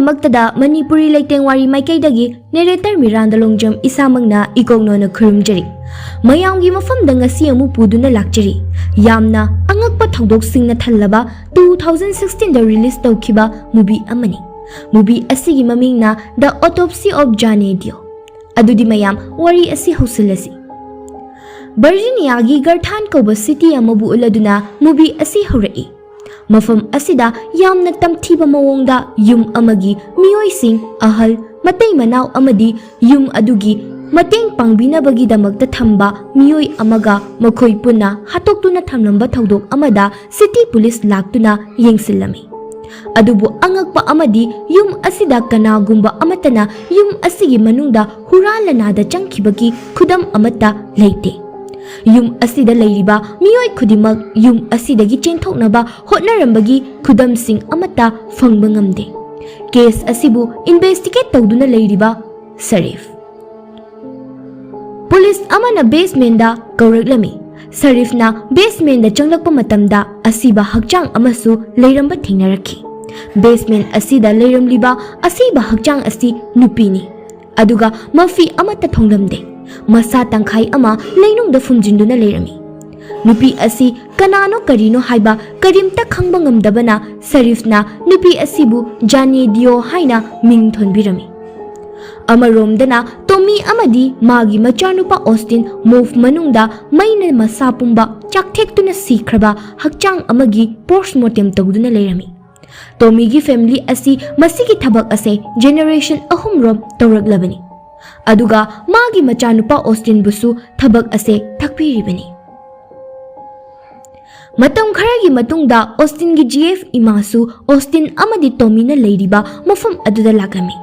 ꯒꯤꯗꯃꯛꯇꯗ ꯃꯅꯤꯄꯨꯔꯤ ꯂꯩꯇꯦꯡꯋꯥꯔꯤ ꯃꯥꯏꯀꯩꯗꯒꯤ ꯅꯦꯔꯦꯇꯔ ꯃꯤꯔꯥꯟꯗ ꯂꯣꯡꯖꯝ ꯏꯁꯥꯃꯛꯅ ꯏꯀꯣꯛꯅꯣꯅ ꯈꯨꯔꯨꯝꯖꯔꯤ ꯃꯌꯥꯝꯒꯤ ꯃꯐꯝꯗ ꯉꯁꯤ ꯑꯃꯨꯛ ꯄꯨꯗꯨꯅ ꯂꯥꯛꯆꯔꯤ ꯌꯥꯝꯅ ꯑꯉꯛꯄ ꯊꯧꯗꯣꯛꯁꯤꯡꯅ ꯊꯜꯂꯕ 2016ꯗ ꯔꯤꯂꯤꯁ ꯇꯧꯈꯤꯕ ꯃꯨꯚꯤ ꯑꯃꯅꯤ ꯃꯨꯚꯤ ꯑꯁꯤꯒꯤ ꯃꯃꯤꯡꯅ ꯗ ꯑꯣꯇꯣꯞꯁꯤ ꯑꯣꯐ ꯖꯥꯅꯦ ꯗꯤꯑꯣ ꯑꯗꯨꯗꯤ ꯃꯌꯥꯝ ꯋꯥꯔꯤ ꯑꯁꯤ ꯍꯧꯁꯤꯜꯂꯁꯤ ꯚꯔꯖꯤꯅꯤꯌꯥꯒꯤ ꯒꯔꯊꯥꯟ ꯀꯧꯕ ꯁꯤꯇꯤ ꯑꯃꯕꯨ उल्लदुना मूवी असी हौरई मफम असिदा यामना तमथीबा मवोंगदा युम अमगी मियोइसिंग अहल मतै मनाव अमदी युम अदुगी मतेंग पांगबिनाबगी दमकता थंबा मियोइ अमगा मखोइ पुन्ना हातोक्तुना थमलंबा थौदोक अमदा सिटी पुलिस लाक्तुना येंगसिल्लमी अदुबु अंगकपा अमदी युम असिदा कनागुंबा अमतना युम असिगी मनुंगदा हुरालनादा चंगखिबगी खुदम अमता लेते युम असिदा लेरिबा मियोइ खुदिमक युम असिदगी चेंथोकनबा होटनरंबगी खुदमसिंग अमता फंगबा ngamde केस असिबु इन्वेस्टिगेट तौदुना लेरिबा शरीफ पुलिस अमना बेसमेंट कौरक्लमी शरीफना बेसमेंट चंगलक्पा मतमदा असिबा हकचांग अमसु लेरंबा थेंगनरखी बेसमेंट असिदा लेरमलिबा असिबा हकचांग असी नुपीनी अदुगा मफी अमता थोंगलमदे मसा तंखाई अमा लेनुंगदा फुमजिंदुना लेरमी नुपी असी कनानो करीनो हाइबा करीमता खंगबा ngamdabana शरीफना नुपी असिबु जाने दियो हाइना मिंग थोनबिरमी अमरोमदना टोमी अमदी मागी मचानुपा ऑस्टिन मूव मनुंगदा मैना मसा पुंबा चाकथेक्तुना सीख्रबा हकचांग अमगी पोस्टमार्टम तौदुना लेरमी टोमीगी फैमिली असी मसीगी थबक असे जेनरेशन अहुमरोम तौरक्लबनी अदुगा मागी मचानुपा ऑस्टिन बुसु थबक असे थकपिरिबनी मतम खरगी मतुंगदा ऑस्टिन गी जीएफ इमासु ऑस्टिन अमदी टोमीना लेरिबा मफम अदुदा लाक्लमी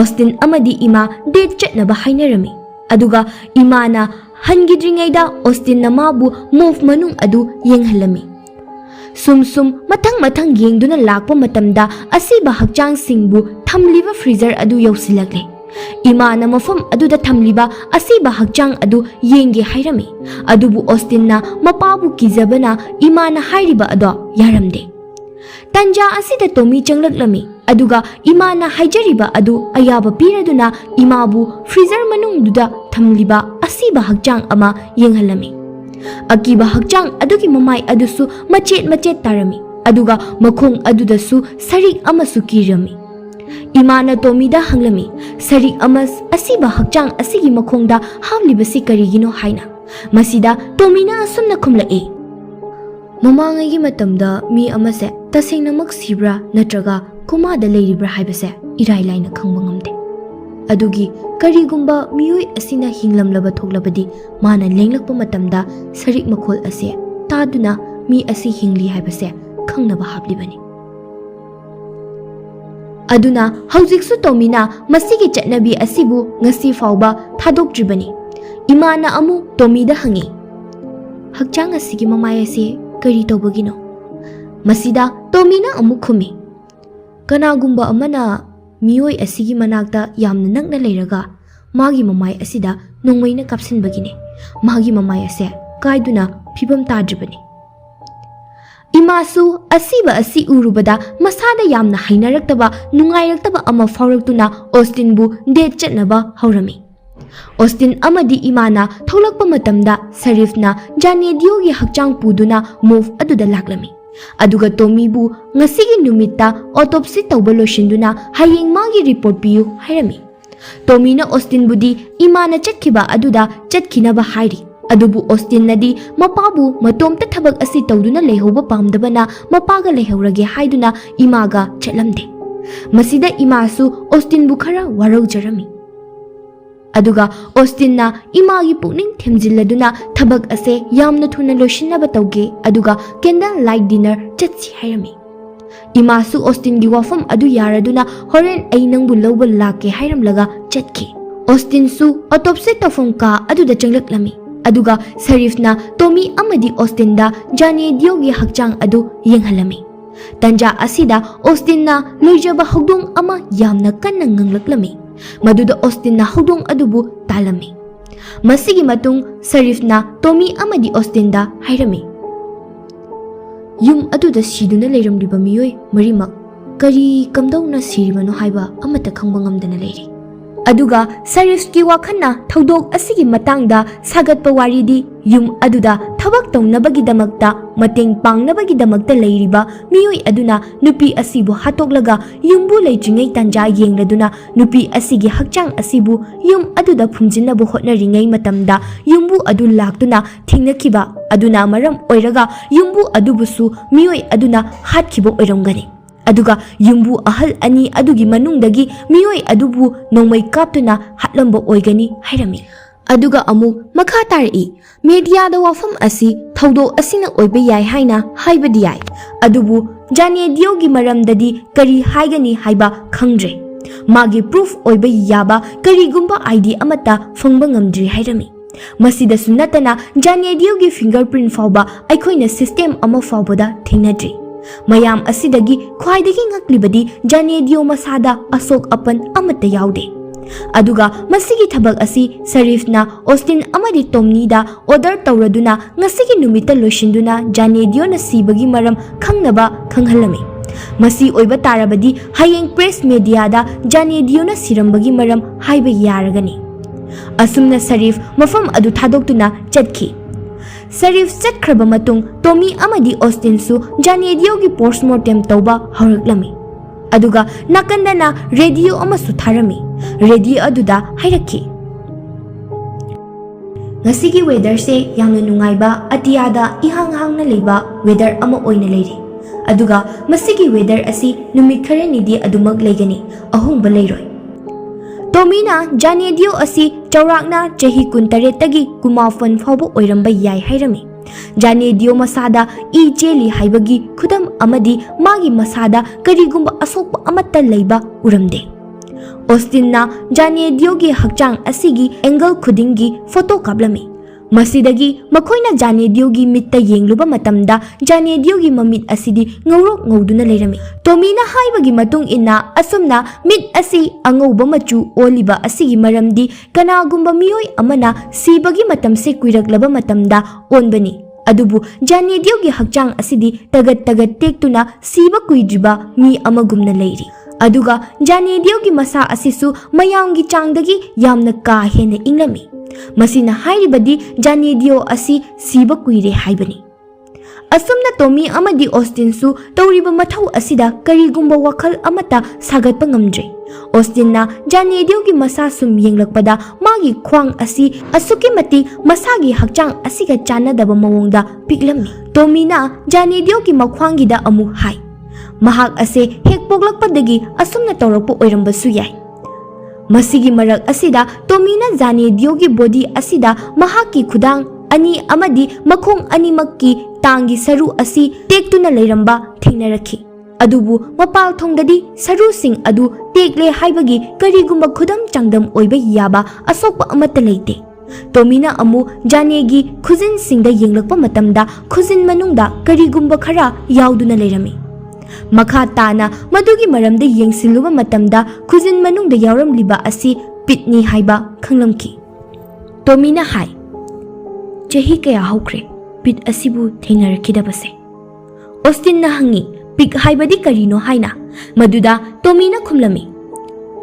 ऑस्टिन अमदी इमा डेट चटनबा हाइनरमी अदुगा इमाना हनगिद्रिङैदा ऑस्टिन नमाबु मूव मनुंग अदु येंगहलमी सुम मथंग मथंग येंगदुना लाक्पा मतमदा असिबा हकचांग सिंगबु थमलिबा फ्रीजर अदु यौसिलक्ले इमाना मफम अदुदा थमलिबा असिबा हकचांग अदु येंगे हाइरमी अदुबु ऑस्टिनना मपाबु किजबना इमाना हाइरिबा अदो यारमदे तंजा असिदा टोमी चंगलक्लमी अदुगा इमाना हाइजरिबा अदु अयाबा पीरदुना इमाबु फ्रीजर मनुंगदुदा थमलिबा असिबा हकचांग अमा येंगहलमी अकीबा हकचांग अदुगी ममाई अदुसु मचेत मचेत तारमी अदुगा मखोंग अदुदसु सरिक अमसु किरमी इमाना टोमीदा हंगलमी सरिक अमस असिबा हकचांग असिगी मखोंगदा हावलिबसि करिगिनो हाइना मसिदा टोमीना असुमना खुमलए ममांगैगी मतमदा मी अमसे तसेंगनमक सिब्रा नत्रगा कुमादा लेरिब्रा हाइबसे इराई लाइना खंगबा ngamde अदुगी करिगुंबा मियोइ असिना हिंगलमलबा थोकलबदी माना लेंगलकपा मतमदा सरिक मखोल असे तादुना मी असि हिंगली हाइबसे खंगनबा हाबलिबनी अदुना हौजिकसु टोमीना मसिगी चटनबी असिबु ngasi फावबा थादोक्ट्रिबनी इमाना अमु टोमीदा हंगी हकचांग असिगी ममाय असे करी तौबगिनो मसिदा टोमीना अमु खुमी कनागुंबा अमना मियोइ असिगी मनाक्ता यामना नकना लेरगा मागी ममाय असिदा नोंमैना कापसिनबगिने मागी ममाय असे कायदुना फिबम ताद्रिबनी इमासु असिबा असि उरुबदा मसादा यामना हाइनरक्तबा नुंगाइरक्तबा अमा फावरक्तुना ऑस्टिनबु डेट चटनबा हौरमी ऑस्टिन अमदी इमाना थौलक्पा मतमदा शरीफना जानेदियोगी हकचांग पुदुना मूव अदुदा लाक्लमी अदुगा टोमीबु ngasiगी नुमित्ता ऑटोप्सी तौबा लोशिंदुना हायेंग मागी रिपोर्ट पियु हाइरमी टोमीना ऑस्टिन बुदी इमाना चटखिबा अदुदा चटखिनबा हाइरी अदुबु ऑस्टिन नदी मपाबु मतोमता थबक असि तौदुना लेहौबा पामदबना मपागा लेहौरगे हाइदुना इमागा चटलमदे मसिदा इमासु ऑस्टिन बु खरा वारौजरमी अदुगा ऑस्टिनना इमागी पुनिंग थेमजिल्लदुना थबक असे यामना थुना लोशिनबा तौगे अदुगा कैंडल लाइट डिनर चटसि हाइरमी इमासु ऑस्टिनगी वाफम अदु यारदुना होरेन अई नंगबु लौबा लाके हाइरमलगा चटखि ऑस्टिनसु ऑटोप्सी तौफम का अदुदा चंगलक्लमी अदुगा शरीफना टोमी अमदी ऑस्टिनदा जाने दियोगी हकचांग अदु येंगहलमी तंजा असिदा ऑस्टिनना लोइजबा हौदोंग अमा यामना कन्ना nganglakलमी मदुदा ऑस्टिनना हौदोंग अदुबु तालमी मसिगी मतुंग शरीफना टोमी अमदी ऑस्टिनदा हाइरमी युम अदुदा सिदुना लेरमलिबा मियोइ मरिमक ꯀꯔꯤ ꯀꯝꯗꯧꯅ ꯁꯤꯔꯤꯕꯅꯣ ꯍꯥꯏꯕ ꯑꯃꯠꯇ ꯈꯪꯕ ꯉꯝꯗꯅ ꯂꯩꯔꯤ꯫ ꯑꯗꯨꯒ ꯁꯔꯤꯐꯀꯤ ꯋꯥꯈꯜꯅ ꯊꯧꯗꯣꯛ ꯑꯁꯤꯒꯤ ꯃꯇꯥꯡꯗ ꯁꯥꯒꯠꯄ ꯋꯥꯔꯤꯗꯤ ꯌꯨꯝ ꯑꯗꯨꯗ ꯊꯕꯛ ꯇꯧꯅꯕꯒꯤꯗꯃꯛꯇ ꯃꯇꯦꯡ ꯄꯥꯡꯅꯕꯒꯤꯗꯃꯛꯇ ꯂꯩꯔꯤꯕ ꯃꯤꯑꯣꯏ ꯑꯗꯨꯅ ꯅꯨꯄꯤ ꯑꯁꯤꯕꯨ ꯍꯥꯠꯇꯣꯛꯂꯒ ꯌꯨꯝꯕꯨ ꯂꯩꯇ꯭ꯔꯤꯉꯩ ꯇꯥꯟꯖꯥ ꯌꯦꯡꯂꯗꯨꯅ ꯅꯨꯄꯤ ꯑꯁꯤꯒꯤ ꯍꯛꯆꯥꯡ ꯑꯁꯤꯕꯨ ꯌꯨꯝ ꯑꯗꯨꯗ ꯐꯨꯝꯖꯤꯟꯅꯕ ꯍꯣꯠꯅꯔꯤꯉꯩ ꯃꯇꯝꯗ ꯌꯨꯝꯕꯨ ꯑꯗꯨ ꯂꯥꯛꯇꯨꯅ ꯊꯦꯡꯅꯈꯤꯕ ꯑꯗꯨꯅ ꯃꯔꯝ ꯑꯣꯏꯔꯒ ꯌꯨꯝꯕꯨ ꯑꯗꯨꯕꯨꯁꯨ ꯃꯤꯑꯣꯏ ꯑꯗꯨꯅ ꯍꯥꯠꯈꯤꯕ ꯑꯣꯏꯔꯝꯒꯅꯤ꯫ ꯑꯗꯨꯒ ꯌꯨꯝꯕꯨ ꯑꯍꯜ ꯑꯅꯤ ꯑꯗꯨꯒꯤ ꯃꯅꯨꯡꯗꯒꯤ ꯃꯤꯑꯣꯏ ꯑꯗꯨꯕꯨ ꯅꯣꯡꯃꯩ ꯀꯥꯞꯇꯨꯅ ꯍꯥꯠꯂꯝꯕ ꯑꯣꯏꯒꯅꯤ ꯍꯥꯏꯔꯝꯃꯤ꯫ ꯑꯗꯨꯒ ꯑꯃꯨꯛ ꯃꯈꯥ ꯇꯥꯔꯛꯏ, ꯃꯦꯗꯤꯌꯥꯗ ꯋꯥꯐꯝ ꯑꯁꯤ ꯊꯧꯗꯣꯛ ꯑꯁꯤꯅ ꯑꯣꯏꯕ ꯌꯥꯏ ꯍꯥꯏꯅ ꯍꯥꯏꯕꯗꯤ ꯌꯥꯏ, ꯑꯗꯨꯕꯨ ꯖꯥꯅꯦꯗꯤꯌꯣꯒꯤ ꯃꯔꯝꯗꯗꯤ ꯀꯔꯤ ꯍꯥꯏꯒꯅꯤ ꯍꯥꯏꯕ ꯈꯪꯗ꯭ꯔꯦ꯫ ꯃꯥꯒꯤ ꯄ꯭ꯔꯨꯐ ꯑꯣꯏꯕ ꯌꯥꯕ ꯀꯔꯤꯒꯨꯝꯕ ꯑꯥꯏꯗꯤ ꯑꯃꯠꯇ ꯐꯪꯕ ꯉꯝꯗ꯭ꯔꯤ ꯍꯥꯏꯔꯝꯃꯤ꯫ ꯃꯁꯤꯗꯁꯨ ꯅꯠꯇꯅ ꯖꯥꯅꯦꯗꯤꯌꯣꯒꯤ ꯐꯤꯡꯒꯔꯄ꯭ꯔꯤꯟ ꯐꯥꯎꯕ ꯑꯩꯈꯣꯏꯅ ꯁꯤꯁꯇꯦꯝ ꯑꯃ ꯐꯥꯎꯕꯗ ꯊꯦꯡꯅꯗ꯭ꯔꯤ꯫ ꯃꯌꯥꯝ ꯑꯁꯤꯗꯒꯤ ꯈ꯭ꯋꯥꯏꯗꯒꯤ ꯉꯛꯂꯤꯕꯗꯤ ꯖꯥꯅꯦꯗꯤꯌꯣ ꯃꯁꯥꯗ ꯑꯁꯣꯛ ꯑꯄꯟ ꯑꯃꯠꯇ ꯌꯥꯎꯗꯦ꯫ ꯑꯗꯨꯒ ꯃꯁꯤꯒꯤ ꯊꯕꯛ ꯑꯁꯤ ꯁꯔꯤꯐꯅ ꯑꯣꯁꯇꯤꯟ ꯑꯃꯗꯤ ꯇꯣꯝꯅꯤꯗ ꯑꯣꯔꯗꯔ ꯇꯧꯔꯗꯨꯅ ꯉꯁꯤꯒꯤ ꯅꯨꯃꯤꯠꯇ ꯂꯣꯏꯁꯤꯟꯗꯨꯅ ꯖꯥꯅꯦꯗꯤꯌꯣꯅ ꯁꯤꯕꯒꯤ ꯃꯔꯝ ꯈꯪꯅꯕ ꯈꯪꯍꯜꯂꯝꯃꯤ꯫ ꯃꯁꯤ ꯑꯣꯏꯕ ꯇꯥꯔꯕꯗꯤ ꯍꯌꯦꯡ ꯄ꯭ꯔꯦꯁ ꯃꯦꯗꯤꯌꯥꯗ ꯖꯥꯅꯦꯗꯤꯌꯣꯅ ꯁꯤꯔꯝꯕꯒꯤ ꯃꯔꯝ ꯍꯥꯏꯕ ꯌꯥꯔꯒꯅꯤ꯫ ꯑꯁꯨꯝꯅ ꯁꯔꯤꯐ ꯃꯐꯝ ꯑꯗꯨ ꯊꯥꯗꯣꯛꯇꯨꯅ ꯆꯠꯈꯤ꯫ ꯁꯔꯤꯐ ꯆꯠꯈ꯭ꯔꯕ ꯃꯇꯨꯡ ꯇꯣꯃꯤ ꯑꯃꯗꯤ ꯑꯣꯁꯇꯤꯟꯁꯨ ꯖꯥꯅꯦꯗꯤꯌꯣꯒꯤ ꯄꯣꯁꯠꯃꯣꯔꯇꯦꯝ ꯇꯧꯕ ꯍꯧꯔꯛꯂꯝꯃꯤ꯫ ꯑꯗꯨꯒ ꯅꯥꯀꯟꯗꯅ ꯔꯦꯗꯤꯑꯣ ꯑꯃꯁꯨ ꯊꯥꯔꯝꯃꯤ꯫ ꯔꯦꯗꯤꯑꯣ ꯑꯗꯨꯗ ꯍꯥꯏꯔꯛꯈꯤ, ꯉꯁꯤꯒꯤ ꯋꯦꯗꯔꯁꯦ ꯌꯥꯝꯅ ꯅꯨꯡꯉꯥꯏꯕ ꯑꯇꯤꯌꯥꯗ ꯏꯍꯥꯡ ꯍꯥꯡꯅ ꯂꯩꯕ ꯋꯦꯗꯔ ꯑꯃ ꯑꯣꯏꯅ ꯂꯩꯔꯤ꯫ ꯑꯗꯨꯒ ꯃꯁꯤꯒꯤ ꯋꯦꯗꯔ ꯑꯁꯤ ꯅꯨꯃꯤꯠ ꯈꯔꯅꯤꯗꯤ ꯑꯗꯨꯃꯛ ꯂꯩꯒꯅꯤ, ꯑꯍꯣꯡꯕ ꯂꯩꯔꯣꯏ꯫ ꯇꯣꯃꯤꯅ ꯖꯥꯅꯦꯗꯤꯌꯣ ꯑꯁꯤ ꯆꯥꯎꯔꯥꯛꯅ ꯆꯍꯤ 18ꯇꯒꯤ 24 ꯐꯥꯎꯕ ꯑꯣꯏꯔꯝꯕ ꯌꯥꯏ ꯍꯥꯏꯔꯝꯃꯤ꯫ ꯖꯥꯅꯦꯗꯤꯌꯣ ꯃꯁꯥꯗ ꯏ ꯆꯦꯜꯂꯤ ꯍꯥꯏꯕꯒꯤ ꯈꯨꯗꯝ ꯑꯃꯗꯤ ꯃꯥꯒꯤ ꯃꯁꯥꯗ ꯀꯔꯤꯒꯨꯝꯕ ꯑꯁꯣꯛꯄ ꯑꯃꯠꯇ ꯂꯩꯕ ꯎꯔꯝꯗꯦ꯫ ꯑꯣꯁꯇꯤꯟꯅ ꯖꯥꯅꯦꯗꯤꯌꯣꯒꯤ ꯍꯛꯆꯥꯡ ꯑꯁꯤꯒꯤ ꯑꯦꯡꯒꯜ ꯈꯨꯗꯤꯡꯒꯤ ꯐꯣꯇꯣ ꯀꯥꯞꯂꯝꯃꯤ꯫ ꯃꯁꯤꯗꯒꯤ ꯃꯈꯣꯏꯅ ꯖꯥꯅꯦꯗꯤꯌꯣꯒꯤ ꯃꯤꯠꯇ ꯌꯦꯡꯂꯨꯕ ꯃꯇꯝꯗ ꯖꯥꯅꯦꯗꯤꯌꯣꯒꯤ ꯃꯃꯤꯠ ꯑꯁꯤꯗꯤ ꯉꯧꯔꯣꯛ ꯉꯧꯗꯨꯅ ꯂꯩꯔꯝꯃꯤ꯫ ꯇꯣꯃꯤꯅ ꯍꯥꯏꯕꯒꯤ ꯃꯇꯨꯡ ꯏꯟꯅ ꯑꯁꯨꯝꯅ ꯃꯤꯠ ꯑꯁꯤ ꯑꯉꯧꯕ ꯃꯆꯨ ꯑꯣꯜꯂꯤꯕ ꯑꯁꯤꯒꯤ ꯃꯔꯝꯗꯤ ꯀꯅꯥꯒꯨꯝꯕ ꯃꯤꯑꯣꯏ ꯑꯃꯅ ꯁꯤꯕꯒꯤ ꯃꯇꯝꯁꯦ ꯀꯨꯏꯔꯛꯂꯕ ꯃꯇꯝꯗ ꯑꯣꯟꯕꯅꯤ꯫ ꯑꯗꯨꯕꯨ ꯖꯥꯅꯦꯗꯤꯌꯣꯒꯤ ꯍꯛꯆꯥꯡ ꯑꯁꯤꯗꯤ ꯇꯒꯠ ꯇꯒꯠ ꯇꯦꯛꯇꯨꯅ ꯁꯤꯕ ꯀꯨꯏꯗ꯭ꯔꯤꯕ ꯃꯤ ꯑꯃꯒꯨꯝꯅ ꯂꯩꯔꯤ꯫ ꯑꯗꯨꯒ ꯖꯥꯅꯦꯗꯤꯌꯣꯒꯤ ꯃꯁꯥ ꯑꯁꯤꯁꯨ ꯃꯌꯥꯝꯒꯤ ꯆꯥꯡꯗꯒꯤ ꯌꯥꯝꯅ ꯀꯥ ꯍꯦꯟꯅ ꯏꯪꯂꯝꯃꯤ꯫ ꯃꯁꯤꯅ ꯍꯥꯏꯔꯤꯕꯗꯤ ꯖꯥꯅꯦꯗꯤꯌꯣ ꯑꯁꯤ ꯁꯤꯕ ꯀꯨꯏꯔꯦ ꯍꯥꯏꯕꯅꯤ꯫ ꯑꯁꯨꯝꯅ ꯇꯣꯃꯤ ꯑꯃꯗꯤ ꯑꯣꯁꯇꯤꯟꯁꯨ ꯇꯧꯔꯤꯕ ꯃꯊꯧ ꯑꯁꯤꯗ ꯀꯔꯤꯒꯨꯝꯕ ꯋꯥꯈꯜ ꯑꯃꯠꯇ ꯁꯥꯒꯠꯄ ꯉꯝꯗ꯭ꯔꯦ꯫ ꯑꯣꯁꯇꯤꯟꯅ ꯖꯥꯅꯦꯗꯤꯌꯣꯒꯤ ꯃꯁꯥ ꯁꯨꯝ ꯌꯦꯡꯂꯛꯄꯗ ꯃꯥꯒꯤ ꯈ꯭ꯋꯥꯡ ꯑꯁꯤ ꯑꯁꯨꯛꯀꯤ ꯃꯇꯤꯛ ꯃꯁꯥꯒꯤ ꯍꯛꯆꯥꯡ ꯑꯁꯤꯒ ꯆꯥꯟꯅꯗꯕ ꯃꯑꯣꯡꯗ ꯄꯤꯛꯂꯝꯃꯤ꯫ ꯇꯣꯃꯤꯅ ꯖꯥꯅꯦꯗꯤꯌꯣꯒꯤ ꯃꯈ꯭ꯋꯥꯡꯒꯤꯗ ꯑꯃꯨꯛ ꯍꯥꯏ, ꯃꯍꯥꯛ ꯑꯁꯦ ꯍꯦꯛ ꯄꯣꯛꯂꯛꯄꯗꯒꯤ ꯑꯁꯨꯝꯅ ꯇꯧꯔꯛꯄ ꯑꯣꯏꯔꯝꯕꯁꯨ ꯌꯥꯏ꯫ ꯃꯁꯤꯒꯤ ꯃꯔꯛ ꯑꯁꯤꯗ ꯇꯣꯃꯤꯅ ꯖꯥꯅꯦꯗꯤꯌꯣꯒꯤ ꯕꯣꯗꯤ ꯑꯁꯤꯗ ꯃꯍꯥꯛꯀꯤ ꯈꯨꯗꯥꯡ ꯑꯅꯤ ꯑꯃꯗꯤ ꯃꯈꯣꯡ ꯑꯅꯤꯃꯛꯀꯤ ꯇꯥꯡꯒꯤ ꯁꯔꯨ ꯑꯁꯤ ꯇꯦꯛꯇꯨꯅ ꯂꯩꯔꯝꯕ ꯊꯦꯡꯅꯔꯛꯈꯤ꯫ ꯑꯗꯨꯕꯨ ꯃꯄꯥꯜꯊꯣꯡꯗꯗꯤ ꯁꯔꯨꯁꯤꯡ ꯑꯗꯨ ꯇꯦꯛꯂꯦ ꯍꯥꯏꯕꯒꯤ ꯀꯔꯤꯒꯨꯝꯕ ꯈꯨꯗꯝ ꯆꯥꯡꯗꯝ ꯑꯣꯏꯕ ꯌꯥꯕ ꯑꯁꯣꯛꯄ ꯑꯃꯠꯇ ꯂꯩꯇꯦ꯫ ꯇꯣꯃꯤꯅ ꯑꯃꯨꯛ ꯖꯥꯅꯦꯒꯤ ꯈꯨꯖꯤꯟꯁꯤꯡꯗ ꯌꯦꯡꯂꯛꯄ ꯃꯇꯝꯗ ꯈꯨꯖꯤꯟ ꯃꯅꯨꯡꯗ ꯀꯔꯤꯒꯨꯝꯕ ꯈꯔ ꯌꯥꯎꯗꯨꯅ ꯂꯩꯔꯝꯃꯤ꯫ ꯃꯈꯥ ꯇꯥꯅ ꯃꯗꯨꯒꯤ ꯃꯔꯝꯗ ꯌꯦꯡꯁꯤꯜꯂꯨꯕ ꯃꯇꯝꯗ ꯈꯨꯖꯤꯟ ꯃꯅꯨꯡꯗ ꯌꯥꯎꯔꯝꯂꯤꯕ ꯑꯁꯤ ꯄꯤꯠꯅꯤ ꯍꯥꯏꯕ ꯈꯪꯂꯝꯈꯤ꯫ ꯇꯣꯃꯤꯅ ꯍꯥꯏ, ꯆꯍꯤ ꯀꯌా ꯍꯧꯈ꯭ꯔꯦ ꯄꯤꯠ ꯑꯁꯤꯕꯨ ꯊꯦꯡꯅꯔꯛꯈꯤꯗꯕꯁꯦ? ꯑꯣꯁꯇꯤꯟꯅ ꯍꯪꯉꯤ, ꯄꯤꯛ ꯍꯥꯏꯕꯗꯤ ꯀꯔꯤꯅꯣ ꯍꯥꯏꯅ꯫ ꯃꯗꯨꯗ ꯇꯣꯃꯤꯅ ꯈꯨꯝꯂꯝꯃꯤ,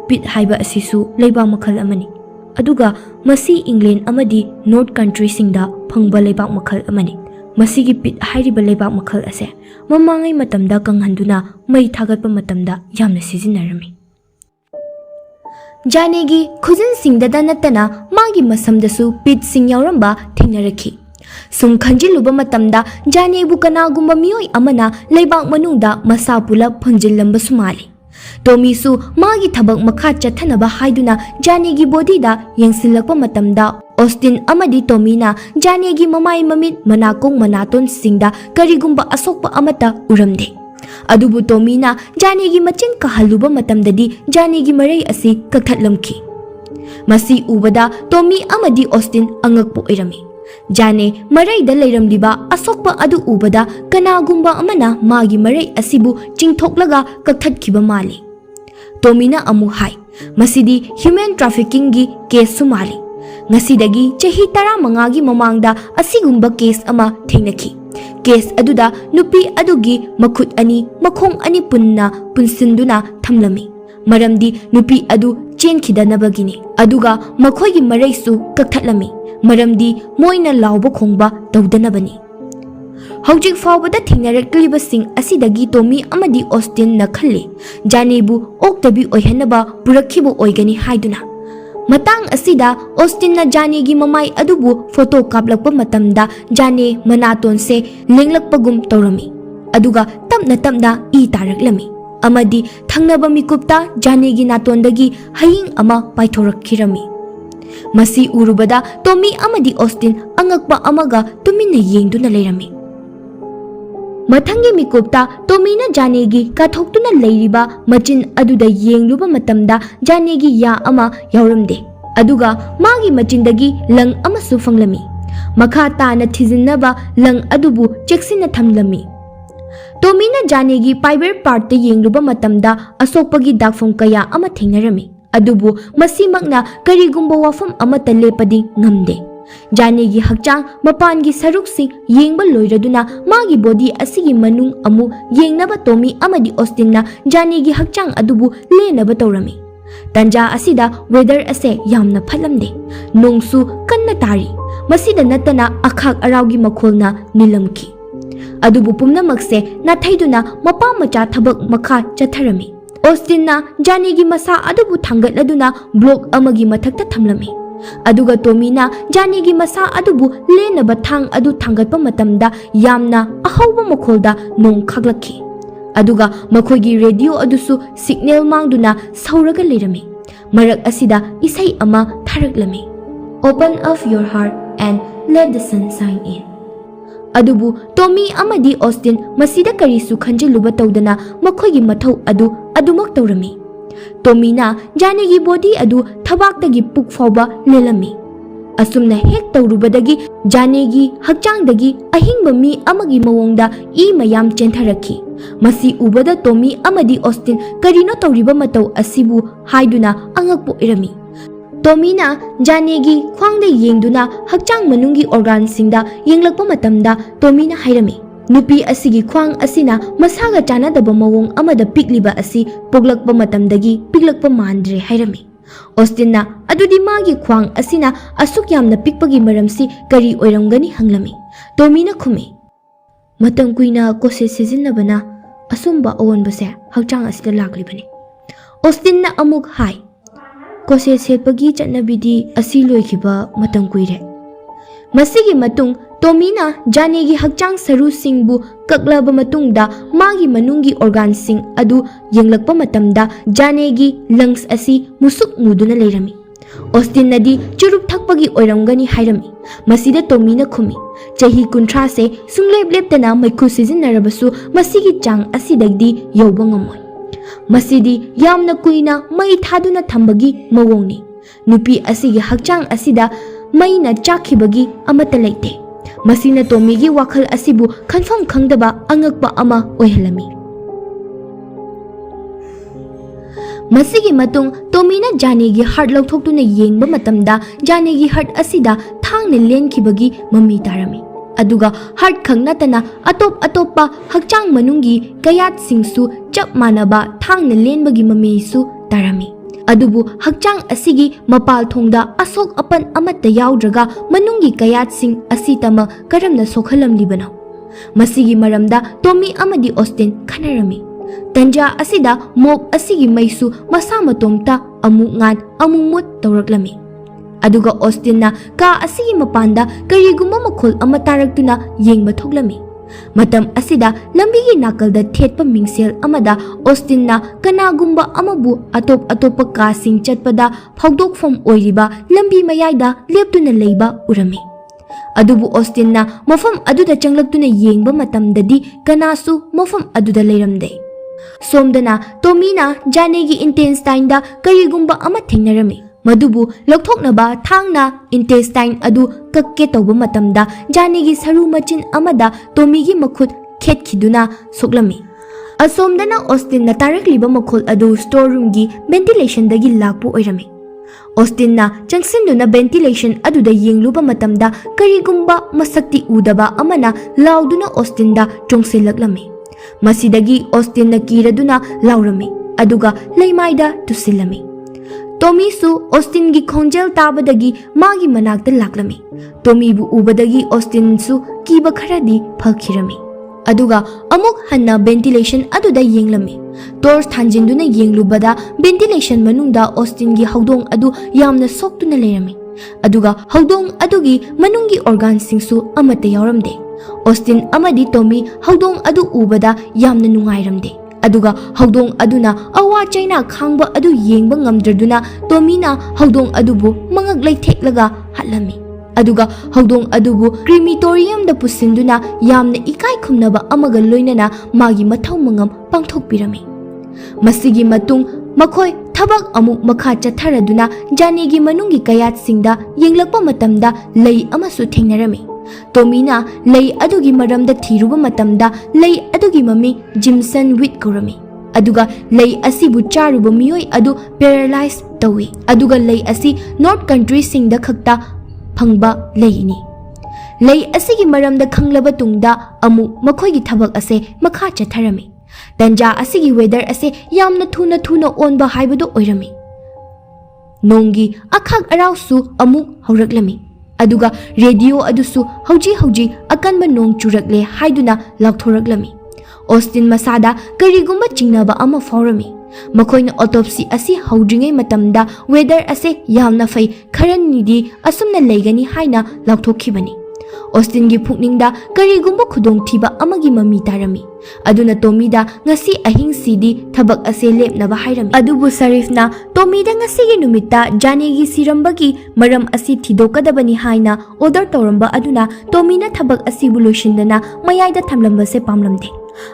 ꯄꯤꯠ ꯍꯥꯏꯕ ꯑꯁꯤꯁꯨ ꯂꯩꯕꯥꯛ ꯃꯈꯜ ꯑꯃꯅꯤ, ꯑꯗꯨꯒ ꯃꯁꯤ ꯏꯪꯂꯦꯟ ꯑꯃꯗꯤ ꯅꯣꯔꯠ ꯀꯟꯇ꯭ꯔꯤꯁꯤꯡꯗ ꯐꯪꯕ ꯂꯩꯕꯥꯛ ꯃꯈꯜ ꯑꯃꯅꯤ꯫ ꯃꯁꯤꯒꯤ ꯄꯤꯠ ꯍꯥꯏꯔꯤꯕ ꯂꯩꯕꯥꯛ ꯃꯈꯜ ꯑꯁꯦ ꯃꯃꯥꯡꯉꯩ ꯃꯇꯝꯗ ꯀꯪꯍꯟꯗꯨꯅ ꯃꯩ ꯊꯥꯒꯠꯄ ꯃꯇꯝꯗ ꯌꯥꯝꯅ ꯁꯤꯖꯤꯟꯅꯔꯝꯃꯤ꯫ ꯖꯥꯅꯦꯒꯤ ꯈꯨꯖꯤꯟꯁꯤꯡꯗꯇ ꯅꯠꯇꯅ ꯃꯥꯒꯤ ꯃꯁꯝꯗꯁꯨ ꯄꯤꯠꯁꯤꯡ ꯌꯥꯎꯔꯝꯕ ꯊꯦꯡꯅꯔꯛꯈꯤ꯫ ꯁꯨꯝ ꯈꯟꯖꯤꯜꯂꯨꯕ ꯃꯇꯝꯗ ꯖꯥꯅꯦꯕꯨ ꯀꯅꯥꯒꯨꯝꯕ ꯃꯤꯑꯣꯏ ꯑꯃꯅ ꯂꯩꯕꯥꯛ ꯃꯅꯨꯡꯗ ꯃꯁꯥ ꯄꯨꯂꯞ ꯐꯨꯝꯖꯤꯜꯂꯝꯕꯁꯨ ꯃꯥꯜꯂꯤ꯫ ꯇꯣꯃꯤꯁꯨ ꯃꯥꯒꯤ ꯊꯕꯛ ꯃꯈꯥ ꯆꯠꯊꯅꯕ ꯍꯥꯏꯗꯨꯅ ꯖꯥꯅꯦꯒꯤ ꯕꯣꯗꯤꯗ ꯌꯦꯡꯁꯤꯜꯂꯛꯄ ꯃꯇꯝꯗ ꯑꯣꯁꯇꯤꯟ ꯑꯃꯗꯤ ꯇꯣꯃꯤꯅ ꯖꯥꯅꯦꯒꯤ ꯃꯃꯥꯏ ꯃꯃꯤꯠ ꯃꯅꯥꯀꯣꯡ ꯃꯅꯥꯇꯣꯟꯁꯤꯡꯗ ꯀꯔꯤꯒꯨꯝꯕ ꯑꯁꯣꯛꯄ ꯑꯃꯠꯇ ꯎꯔꯝꯗꯦ꯫ ꯑꯗꯨꯕꯨ ꯇꯣꯃꯤꯅ ꯖꯥꯅꯦꯒꯤ ꯃꯆꯤꯟ ꯀꯥꯍꯜꯂꯨꯕ ꯃꯇꯝꯗꯗꯤ ꯖꯥꯅꯦꯒꯤ ꯃꯔꯩ ꯑꯁꯤ ꯀꯛꯊꯠꯂꯝꯈꯤ꯫ ꯃꯁꯤ ꯎꯕꯗ ꯇꯣꯃꯤ ꯑꯃꯗꯤ ꯑꯣꯁꯇꯤꯟ ꯑꯉꯛꯄ ꯑꯣꯏꯔꯝꯃꯤ꯫ ꯖꯥꯅꯦ ꯃꯔꯩꯗ ꯂꯩꯔꯝꯂꯤꯕ ꯑꯁꯣꯛꯄ ꯑꯗꯨ ꯎꯕꯗ ꯀꯅꯥꯒꯨꯝꯕ ꯑꯃꯅ ꯃꯥꯒꯤ ꯃꯔꯩ ꯑꯁꯤꯕꯨ ꯆꯤꯡꯊꯣꯛꯂꯒ ꯀꯛꯊꯠꯈꯤꯕ ꯃꯥꯜꯂꯤ꯫ ꯇꯣꯃꯤꯅ ꯑꯃꯨꯛ ꯍꯥꯏ, ꯃꯁꯤꯗꯤ ꯍ꯭ꯌꯨꯃꯦꯟ ꯇ꯭ꯔꯥꯐꯤꯀꯤꯡꯒꯤ ꯀꯦꯁꯁꯨ ꯃꯥꯜꯂꯤ꯫ ꯉꯁꯤꯗꯒꯤ ꯆꯍꯤ 15ꯒꯤ ꯃꯃꯥꯡꯗ ꯑꯁꯤꯒꯨꯝꯕ ꯀꯦꯁ ꯑꯃ ꯊꯦꯡꯅꯈꯤ꯫ Case aduda nupi adugi makhut ani makhong ani punna punsinduna thamlami. Maramdi nupi adu chenkhidanabagini. Aduga makhoigi maraisu kakthatlami. Maramdi moina lauba khongba tawdanabani. Hojik fawbada thengnarakliba-sing asidagi Tommy amadi Austin na khalli Janibu oktabi oihanaba purakhibu oigani haiduna. Matang asida Austin na Jani gi mamai adubu photo kaplakpa matamda Jani manaton se lenglakpagum tawrami. Aduga tamna I taraklami. Amadi thangnaba mikupta Jani gi natondagi haying ama paithorakhirami. Masi urubada Tommy amadi Austin angakpa amaga tuminna yengduna leirami. Mathangi mikupta Tommy na Jani gi kathoktuna leiriba machin aduda yengluba matamda Jani gi ya ama yauramde. Aduga magi machindagi lang ama su fanglami. Makha tana thijinnaba lang adubu cheksina thamlami. Tommy na Jani gi private part ta yengluba matamda asokpagi dakfam kaya ama thengnarami. Adubu masimakna karigumba wafam amata lepadi ngamde. Jani gi hakchang mapan gi saruksing yengba loiraduna magi body asigi manung amu yengnaba Tommy amadi Austin na Jani gi hakchang adubu lenaba tawrami. Tanja asida weather ase yamna phalamde. Nongsu kanna tari. Masida natana akhak araugi makholna nilamki. Adubu pumnamakse nathaiduna mapa macha thabak makha chatharami. Austin na Jani gi masa adubu thangatladuna block amagi mathakta thamlami. Aduga Tommy na Jani gi masa adubu lenaba thang adu thangatpa matamda yamna ahawba makholda nong khaglakhi. Aduga makhoigi radio adusu signal mangduna sauraga leirami. Marak asida isai ama tharaklami. Open up your heart and let the sun shine in. Adubu Tommy amadi Austin masida karisu khanjiluba tawdana makhoigi mathau adu adumak tawrami. Tommy na Jani gi body adu thabaktagi puk fawba lelami. Asumna hek tawrubadagi Jani gi hakchangdagi ahingba mi amagi mawongda I mayam chentharakhi. Masi ubada Tommy amadi Austin karino tawriba mataw asibu haiduna angakpo irami. Tommy na Jani gi khwangda yengduna hakchang manungi organ singda yenglakpa matamda Tommy na hairami. Nupi asigi khwang asina masaga chanadaba mawong amada pikliba asi poglakpa matamdagi piklakpa mandre hairami. Austin na adudi magi khwang asina asuk yamna pikpagi maramsi kari oiramgani hanglami. Tommy na khumi. Matang kuina kose sijinnabana asumba awonbase hakchang asida laklibani. Austin na amuk hai. Kose setpagi chatnabidi asi loikhiba matang kuire. Masigi matung Tommy na Jani gi hakchang saru singbu kaklaba matungda magi manungi organ sing adu yenglakpa matamda Jani gi lungs asi musuk muduna leirami. Austin nadi churup thakpagi oiramgani hairami. Masida Tommy na khumi. Chahi kunthra se sunglep leptana maikhu sijinnarabasu masigi chang asidagdi yauba ngamoi. Masidi yamna kuina mai thaduna thambagi mawongni. Nupi asigi hakchang asida maina chakhibagi amata leite. Masina Tommy gi wakhal asibu khanfam khangdaba angakpa ama oihalami. Masigi matung Tommy na Jani gi heart lauthokduna yengba matamda Jani gi heart asida thangna lenkhibagi mami tarami. Aduga heart khangnatana atop-atoppa hakchang manungi kayat singsu chap manaba thangna lenbagi mami su tarami. Adubu hakchang asigi mapal thongda asok apan amata yaudraga manungi kayat sing asitama karamna sokhalam libana. Masigi maramda Tommy amadi Austin khanarami. Tanja asida mob asigi maisu masa matomta amungan amumut tawraklami. Aduga Austin na ka asigi mapanda kariguma makhol amatarakduna yengba thoklami. Matam asida lambigi nakalda thetpa mingsel amada Austin na kanagumba amabu atop-atopa kasing chatpada phawdokfam oiriba lambi mayaida leptuna leiba urami. Adubu Austin na mafam aduda changlaktuna yengba matamdadi kanasu mafam aduda leiramde. Somdana Tommy na Jani gi intestine da karigumba ama thengnarami. Madubu lokthoknaba thangna intestine adu kakke tawba matamda Jani gi saru machin amada Tommy gi makhut khetkhiduna soklami. Asomdana Austin na tarakliba makhol adu storeroom gi ventilation dagi lakpu oirami. Austinna changsinduna ventilation aduda yengluba matamda karigumba masakti udaba amana lauduna Austinda chongsilaklami. Masidagi Austinna kiraduna laurami aduga leimaida tusilami. Tommy su Austin gi khonjel tabadagi magi manakta laklami. Tommy bu ubadagi Austin su kiba kharadi phakhirami. Aduga amuk hanna ventilation aduda yenglami. Torch thanjinduna yenglubada ventilation manungda Austin gi haudong adu yamna soktuna lerami. Aduga haudong adugi manungi organ singsu amate yauramde. Austin amadi Tommy haudong adu ubada yamna nungairamde. Aduga haudong aduna awa chaina khangba adu yengba ngamdraduna Tommy na haudong adubu mangag laithek-laga hatlami. Aduga haudong adubu crematorium da pusinduna yamna ikai khumnaba amaga loinana magi mathau mangam pangthokpirami. Masigi matung makhoi thabak amuk makha chatharaduna janegi manungi kayat singda yenglakpa matamda lei amasu thengnarami. Tomina lei adugi maramda thiruba matamda lei adugi mami Jimson Wheat kurami. Aduga lei asibu charuba miyoi adu paralyzed tawi. Aduga lei asi North Country singda khakta phangba leini. Lei asigi maramda khanglaba tungda amu makhoi gi thabak ase makha chatharami. Tanja asigi weather ase yamna thuna onba haibadu oirami. Nongi akhak arau su amuk hauraklami. Aduga radio adusu hauji akanba nong churakle haiduna lakthoraklami. Austin masada karigumba chingnaba ama faurami. Makoina autopsy asi haudringai matamda weather ase yamna fai kharanidi asumna leigani haina lakthokhibani. Austin gi phukningda karigumba khudong thiba amagi mami tarami. Aduna Tommy da ngasi ahing sidi thabak ase lepnaba hairami. Adubu Sarifna Tommy da ngasi gi numita janegi sirambagi maram asi thidokadabani haina order tawramba aduna Tommy na thabak asi buloshindana mayaida thamlamba se pamlamde.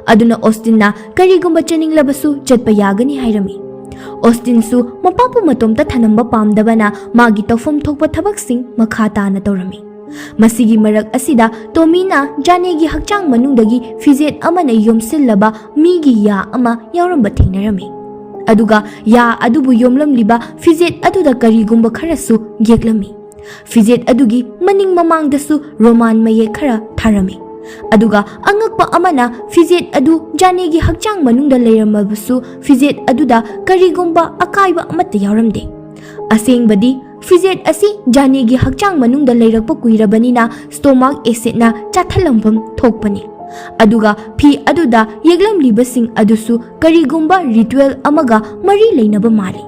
Aduna Austin na karigumba chaninglabasu chatpa yagani hairami. Austin su mapapu matomta thanamba pamdabana magi tawfam thokpa thabak sing makha tana tawrami. Masigi marak asida Tomina janegi hakchang manungdagi fizet amana yomsillaba migi ya ama yauramba thengnarami. Aduga ya adubu yomlamliba fizet aduda karigumba kharasu yeklami. Fizet adugi maning mamangdasu roman maye khara tharami. Aduga angakpa amana fizet adu janegi hakchang manungda leiramabasu fizet aduda karigumba akaiba amata yauramde. Asengbadi fizet asi janegi hakchang manungda leirakpa kuirabanina stomach acid na chathalampham thokpani. Aduga phi aduda yeglamlibasing adusu karigumba ritual amaga mari leinaba mali.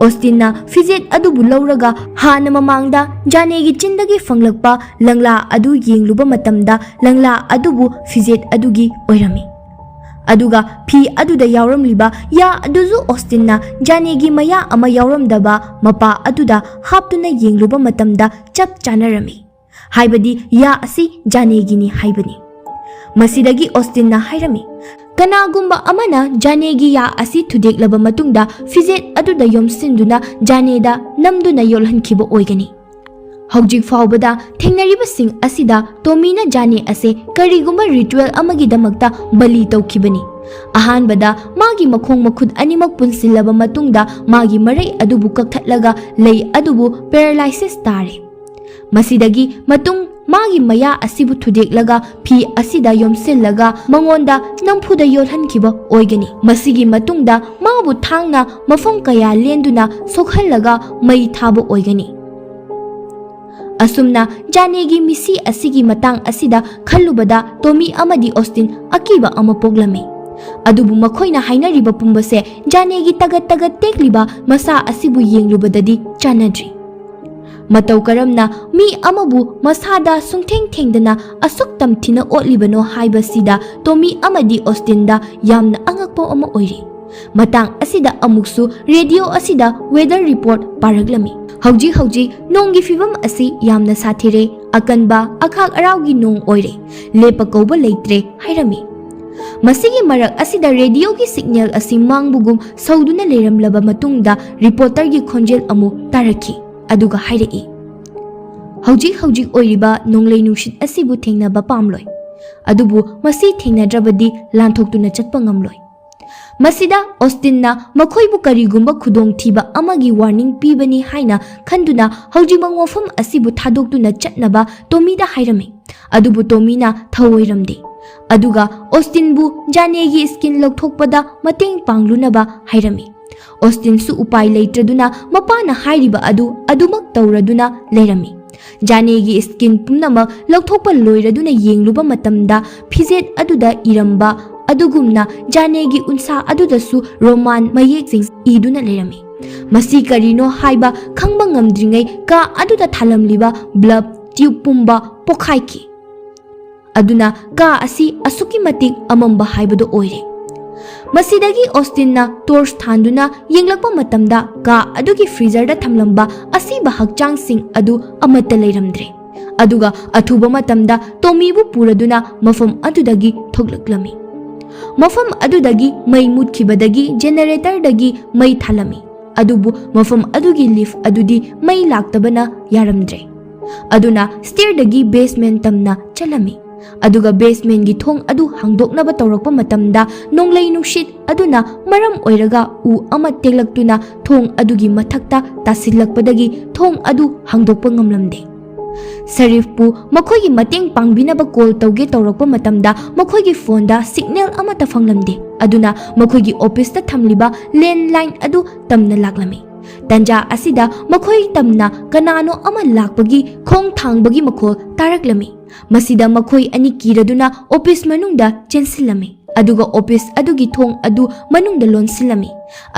Austin na fizet adubu lauraga hana mamangda janegi chindagi fanglakpa langla adu yengluba matamda langla adubu fizet adugi oirami. Aduga phi aduda yauramliba ya aduzu Austin na janegi maya ama yauramdaba mapa aduda haptuna yengluba matamda chap chanarami. Haibadi ya asi janegi ni haibani. Masidagi Austin na hairami. Kanagumba amana janegi ya asi thudeklaba matungda fizet aduda yomsinduna janeda namduna yolhankhiba oigani. Haujik faubada thengnaribasing asida Tomina jane ase karigumba ritual amagi damakta bali tawkhibani. Ahanbada magi makhong makhud animak punsilaba matungda magi marai adubu kakthatlaga lei adubu paralysis tare. Masidagi matung magi maya asibu thudeklaga phi asida yomsillaga mangonda nampuda yolhankhiba oigani. Masigi matungda mabu thangna mafam kaya lenduna sokhallaga mai thaba oigani. Asumna janegi misi asigi matang asida khallubada Tommy amadi Austin akiba ama poglami. Adubu makhoina hainariba pumbase janegi tagat tekliba masa asibu yenglubadadi chanadri. Matau karamna mi amabu masada sungthengdana asuk tamthina otlibano haibasida Tommy amadi Austin da yamna angakpo ama oiri. Matang asida amuksu radio asida weather report paraglami. Hauji nongi fibam asi yamna sathire akanba akhak araugi nong oire lepa kauba leitre hairami. Masigi marak asida radio gi signal asi mangbugum sauduna leramlaba matungda reporter gi khonjel amu taraki aduga hairei. Hauji oiriba nonglei nushit asibu thengnaba pamloi. Adubu masi thengnadrabadi lanthokuna chatpa ngamloi. ꯃꯁꯤꯗ ꯑꯣꯁꯇꯤꯟꯅ ꯃꯈꯣꯏꯕꯨ ꯀꯔꯤꯒꯨꯝꯕ ꯈꯨꯗꯣꯡꯊꯤꯕ ꯑꯃꯒꯤ warning ꯄꯤꯕꯅꯤ ꯍꯥꯏꯅ ꯈꯟꯗꯨꯅ ꯍꯧꯖꯤꯛꯃꯛ ꯃꯐꯝ ꯑꯁꯤꯕꯨ ꯊꯥꯗꯣꯛꯇꯨꯅ ꯆꯠꯅꯕ ꯇꯣꯃꯤꯗ ꯍꯥꯏꯔꯝꯃꯤ꯫ ꯑꯗꯨꯕꯨ ꯇꯣꯃꯤꯅ ꯊꯧꯑꯣꯏꯔꯝꯗꯦ꯫ ꯑꯗꯨꯒ ꯑꯣꯁꯇꯤꯟꯕꯨ ꯖꯥꯅꯦꯒꯤ ꯁ꯭ꯀꯤꯟ ꯂꯧꯊꯣꯛꯄꯗ ꯃꯇꯦꯡ ꯄꯥꯡꯂꯨꯅꯕ ꯍꯥꯏꯔꯝꯃꯤ꯫ ꯑꯣꯁꯇꯤꯟꯁꯨ ꯎꯄꯥꯏ ꯂꯩꯇ꯭ꯔꯗꯨꯅ ꯃꯄꯥꯅ ꯍꯥꯏꯔꯤꯕ ꯑꯗꯨ ꯑꯗꯨꯃꯛ ꯇꯧꯔꯗꯨꯅ ꯂꯩꯔꯝꯃꯤ꯫ ꯖꯥꯅꯦꯒꯤ ꯁ꯭ꯀꯤꯟ ꯄꯨꯝꯅꯃꯛ ꯂꯧꯊꯣꯛꯄ ꯂꯣꯏꯔꯗꯨꯅ ꯌꯦꯡꯂꯨꯕ ꯃꯇꯝꯗ ꯐꯤꯖꯦꯠ ꯑꯗꯨꯗ ꯏꯔꯝꯕ ꯑꯗꯨꯒꯨꯝꯅ ꯖꯥꯅꯦꯒꯤ ꯎꯟꯁꯥ ꯑꯗꯨꯗꯁꯨ ꯔꯣꯃꯥꯟ ꯃꯌꯦꯛꯁꯤꯡ ꯏꯗꯨꯅ ꯂꯩꯔꯝꯃꯤ꯫ ꯃꯁꯤ ꯀꯔꯤꯅꯣ ꯍꯥꯏꯕ ꯈꯪꯕ ꯉꯝꯗ꯭ꯔꯤꯉꯩ ꯀꯥ ꯑꯗꯨꯗ ꯊꯥꯜꯂꯝꯂꯤꯕ ꯕꯜꯕ ꯇ꯭ꯌꯨꯕ ꯄꯨꯝꯕ ꯄꯣꯈꯥꯏꯈꯤ꯫ ꯑꯗꯨꯅ ꯀꯥ ꯑꯁꯤ ꯑꯁꯨꯛꯀꯤ ꯃꯇꯤꯛ ꯑꯃꯝꯕ ꯍꯥꯏꯕꯗꯨ ꯑꯣꯏꯔꯦ꯫ ꯃꯁꯤꯗꯒꯤ ꯑꯣꯁꯇꯤꯟꯅ ꯇꯣꯔꯆ ꯊꯥꯟꯗꯨꯅ ꯌꯦꯡꯂꯛꯄ ꯃꯇꯝꯗ ꯀꯥ ꯑꯗꯨꯒꯤ ꯐ꯭रीꯖꯔꯗ ꯊꯝꯂꯝꯕ ꯑꯁꯤꯕ ꯍꯛꯆꯥꯡꯁꯤꯡ ꯑꯗꯨ ꯑꯃꯠꯇ ꯂꯩꯔꯝꯗ꯭ꯔꯦ꯫ ꯑꯗꯨꯒ ꯑꯊꯨꯕ ꯃꯇꯝꯗ ꯇꯣꯃꯤꯕꯨ ꯄꯨꯔꯗꯨꯅ ꯃꯐꯝ ꯑꯗꯨꯗꯒꯤ ꯊꯣꯛꯂꯛꯂꯝꯃꯤ꯫ ꯃꯐꯝ ꯑꯗꯨꯗꯒꯤ ꯃꯩ ꯃꯨꯠꯈꯤꯕꯗꯒꯤ ꯖꯦꯅꯦꯔꯦꯇꯔꯗꯒꯤ ꯃꯩ ꯊꯥꯜꯂꯝꯃꯤ꯫ ꯑꯗꯨꯕꯨ ꯃꯐꯝ ꯑꯗꯨꯒꯤ ꯂꯤꯐ ꯑꯗꯨꯗꯤ ꯃꯩ ꯂꯥꯛꯇꯕꯅ ꯌꯥꯔꯝꯗ꯭ꯔꯦ꯫ ꯑꯗꯨꯅ ꯁ꯭ꯇꯦꯌꯔꯗꯒꯤ ꯕꯦꯁꯃꯦꯟ ꯇꯝꯅ ꯆꯠꯂꯝꯃꯤ꯫ ꯑꯗꯨꯒ ꯕꯦꯁꯃꯦꯟꯒꯤ ꯊꯣꯡ ꯑꯗꯨ ꯍꯥꯡꯗꯣꯛꯅꯕ ꯇꯧꯔꯛꯄ ꯃꯇꯝꯗ ꯅꯣꯡꯂꯩ ꯅꯨꯡꯁꯤꯠ ꯑꯗꯨꯅ ꯃꯔꯝ ꯑꯣꯏꯔꯒ ꯎ ꯑꯃ ꯇꯦꯛꯂꯛꯇꯨꯅ ꯊꯣꯡ ꯑꯗꯨꯒꯤ ꯃꯊꯛꯇ ꯇꯥꯁꯤꯜꯂꯛꯄꯗꯒꯤ ꯊꯣꯡ ꯑꯗꯨ ꯍꯥꯡꯗꯣꯛꯄ ꯉꯝꯂꯝꯗꯦ꯫ ꯁꯔꯤꯐꯄꯨ ꯃꯈꯣꯏꯒꯤ ꯃꯇꯦꯡ ꯄꯥꯡꯕꯤꯅꯕ ꯀꯣꯜ ꯇꯧꯒꯦ ꯇꯧꯔꯛꯄ ꯃꯇꯝꯗ ꯃꯈꯣꯏꯒꯤ ꯐꯣꯟꯗ ꯁꯤꯒꯅꯦꯜ ꯑꯃꯠꯇ ꯐꯪꯂꯝꯗꯦ꯫ ꯑꯗꯨꯅ ꯃꯈꯣꯏꯒꯤ ꯑꯣꯐꯤꯁꯇ ꯊꯝꯂꯤꯕ ꯂꯦꯟꯗꯂꯥꯏꯟ ꯑꯗꯨ ꯇꯝꯅ ꯂꯥꯛꯂꯝꯃꯤ꯫ ꯇꯟꯖꯥ ꯑꯁꯤꯗ ꯃꯈꯣꯏ ꯇꯝꯅ ꯀꯅꯥꯅꯣ ꯑꯃ ꯂꯥꯛꯄꯒꯤ ꯈꯣꯡ ꯊꯥꯡꯕꯒꯤ ꯃꯈꯣꯜ ꯇꯥꯔꯛꯂꯝꯃꯤ꯫ ꯃꯁꯤꯗ ꯃꯈꯣꯏ ꯑꯅꯤ ꯀꯤꯔꯗꯨꯅ ꯑꯣꯐꯤꯁ ꯃꯅꯨꯡꯗ ꯆꯦꯟꯁꯤꯜꯂꯝꯃꯤ꯫ ꯑꯗꯨꯒ ꯑꯣꯐꯤꯁ ꯑꯗꯨꯒꯤ ꯊꯣꯡ ꯑꯗꯨ ꯃꯅꯨꯡꯗ ꯂꯣꯟꯁꯤꯜꯂꯝꯃꯤ꯫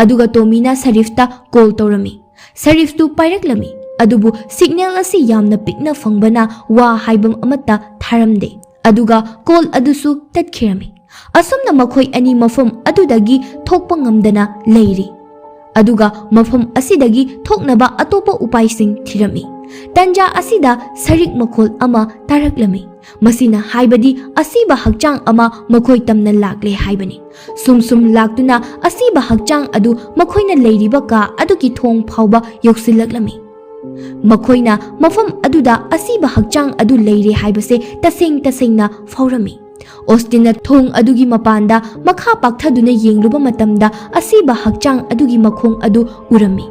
ꯑꯗꯨꯒ ꯇꯣꯃꯤꯅ ꯁꯔꯤꯐꯇ ꯀꯣꯜ ꯇꯧꯔꯝꯃꯤ꯫ ꯁꯔꯤꯐꯇꯨ ꯄꯥꯏꯔꯛꯂꯝꯃꯤ꯫ ꯑꯗꯨꯕꯨ ꯁꯤꯒꯅꯦꯜ ꯑꯁꯤ ꯌꯥꯝꯅ ꯄꯤꯛꯅ ꯐꯪꯕꯅ ꯋꯥ ꯍꯥꯏꯕ ꯑꯃꯠꯇ ꯊꯥꯔꯝꯗꯦ꯫ ꯑꯗꯨꯒ ꯀꯣꯜ ꯑꯗꯨꯁꯨ ꯇꯠꯈꯤꯔꯝꯃꯤ꯫ ꯑꯁꯨꯝꯅ ꯃꯈꯣꯏ ꯑꯅꯤ ꯃꯐꯝ ꯑꯗꯨꯗꯒꯤ ꯊꯣꯛꯄ ꯉꯝꯗꯅ ꯂꯩꯔꯤ꯫ ꯑꯗꯨꯒ ꯃꯐꯝ ꯑꯁꯤꯗꯒꯤ ꯊꯣꯛꯅꯕ ꯑꯇꯣꯞꯄ ꯎꯄꯥꯏꯁꯤꯡ ꯊꯤꯔꯝꯃꯤ꯫ ꯇꯟꯖꯥ ꯑꯁꯤꯗ ꯁꯔꯤꯛ ꯃꯈꯣꯜ ꯑꯃ ꯇꯥꯔꯛꯂꯝꯃꯤ꯫ ꯃꯁꯤꯅ ꯍꯥꯏꯕꯗꯤ ꯑꯁꯤꯕ ꯍꯛꯆꯥꯡ ꯑꯃ ꯃꯈꯣꯏ ꯇꯝꯅ ꯂꯥꯛꯂꯦ ꯍꯥꯏꯕꯅꯤ꯫ ꯁꯨꯝ ꯁꯨꯝ ꯂꯥꯛꯇꯨꯅ ꯑꯁꯤꯕ ꯍꯛꯆꯥꯡ ꯑꯗꯨ ꯃꯈꯣꯏꯅ ꯂꯩꯔꯤꯕ ꯀꯥ ꯑꯗꯨꯒꯤ ꯊꯣꯡ ꯐꯥꯎꯕ ꯌꯧꯁꯤꯜꯂꯛꯂꯝꯃꯤ꯫ ꯃꯈꯣꯏꯅ ꯃꯐꯝ ꯑꯗꯨꯗ ꯑꯁꯤꯕ ꯍꯛꯆꯥꯡ ꯑꯗꯨ ꯂꯩꯔꯦ ꯍꯥꯏꯕꯁꯦ ꯇꯁꯦꯡ ꯇꯁꯦꯡꯅ ꯐꯥꯎꯔꯝꯃꯤ꯫ ꯑꯣꯁꯇꯤꯟꯅ ꯊꯣꯡ ꯑꯗꯨꯒꯤ ꯃꯄꯥꯟꯗ ꯃꯈꯥ ꯄꯥꯛꯊꯗꯨꯅ ꯌꯦꯡꯂꯨꯕ ꯃꯇꯝꯗ ꯑꯁꯤꯕ ꯍꯛꯆꯥꯡ ꯑꯗꯨꯒꯤ ꯃꯈꯣꯡ ꯑꯗꯨ ꯎꯔꯝꯃꯤ꯫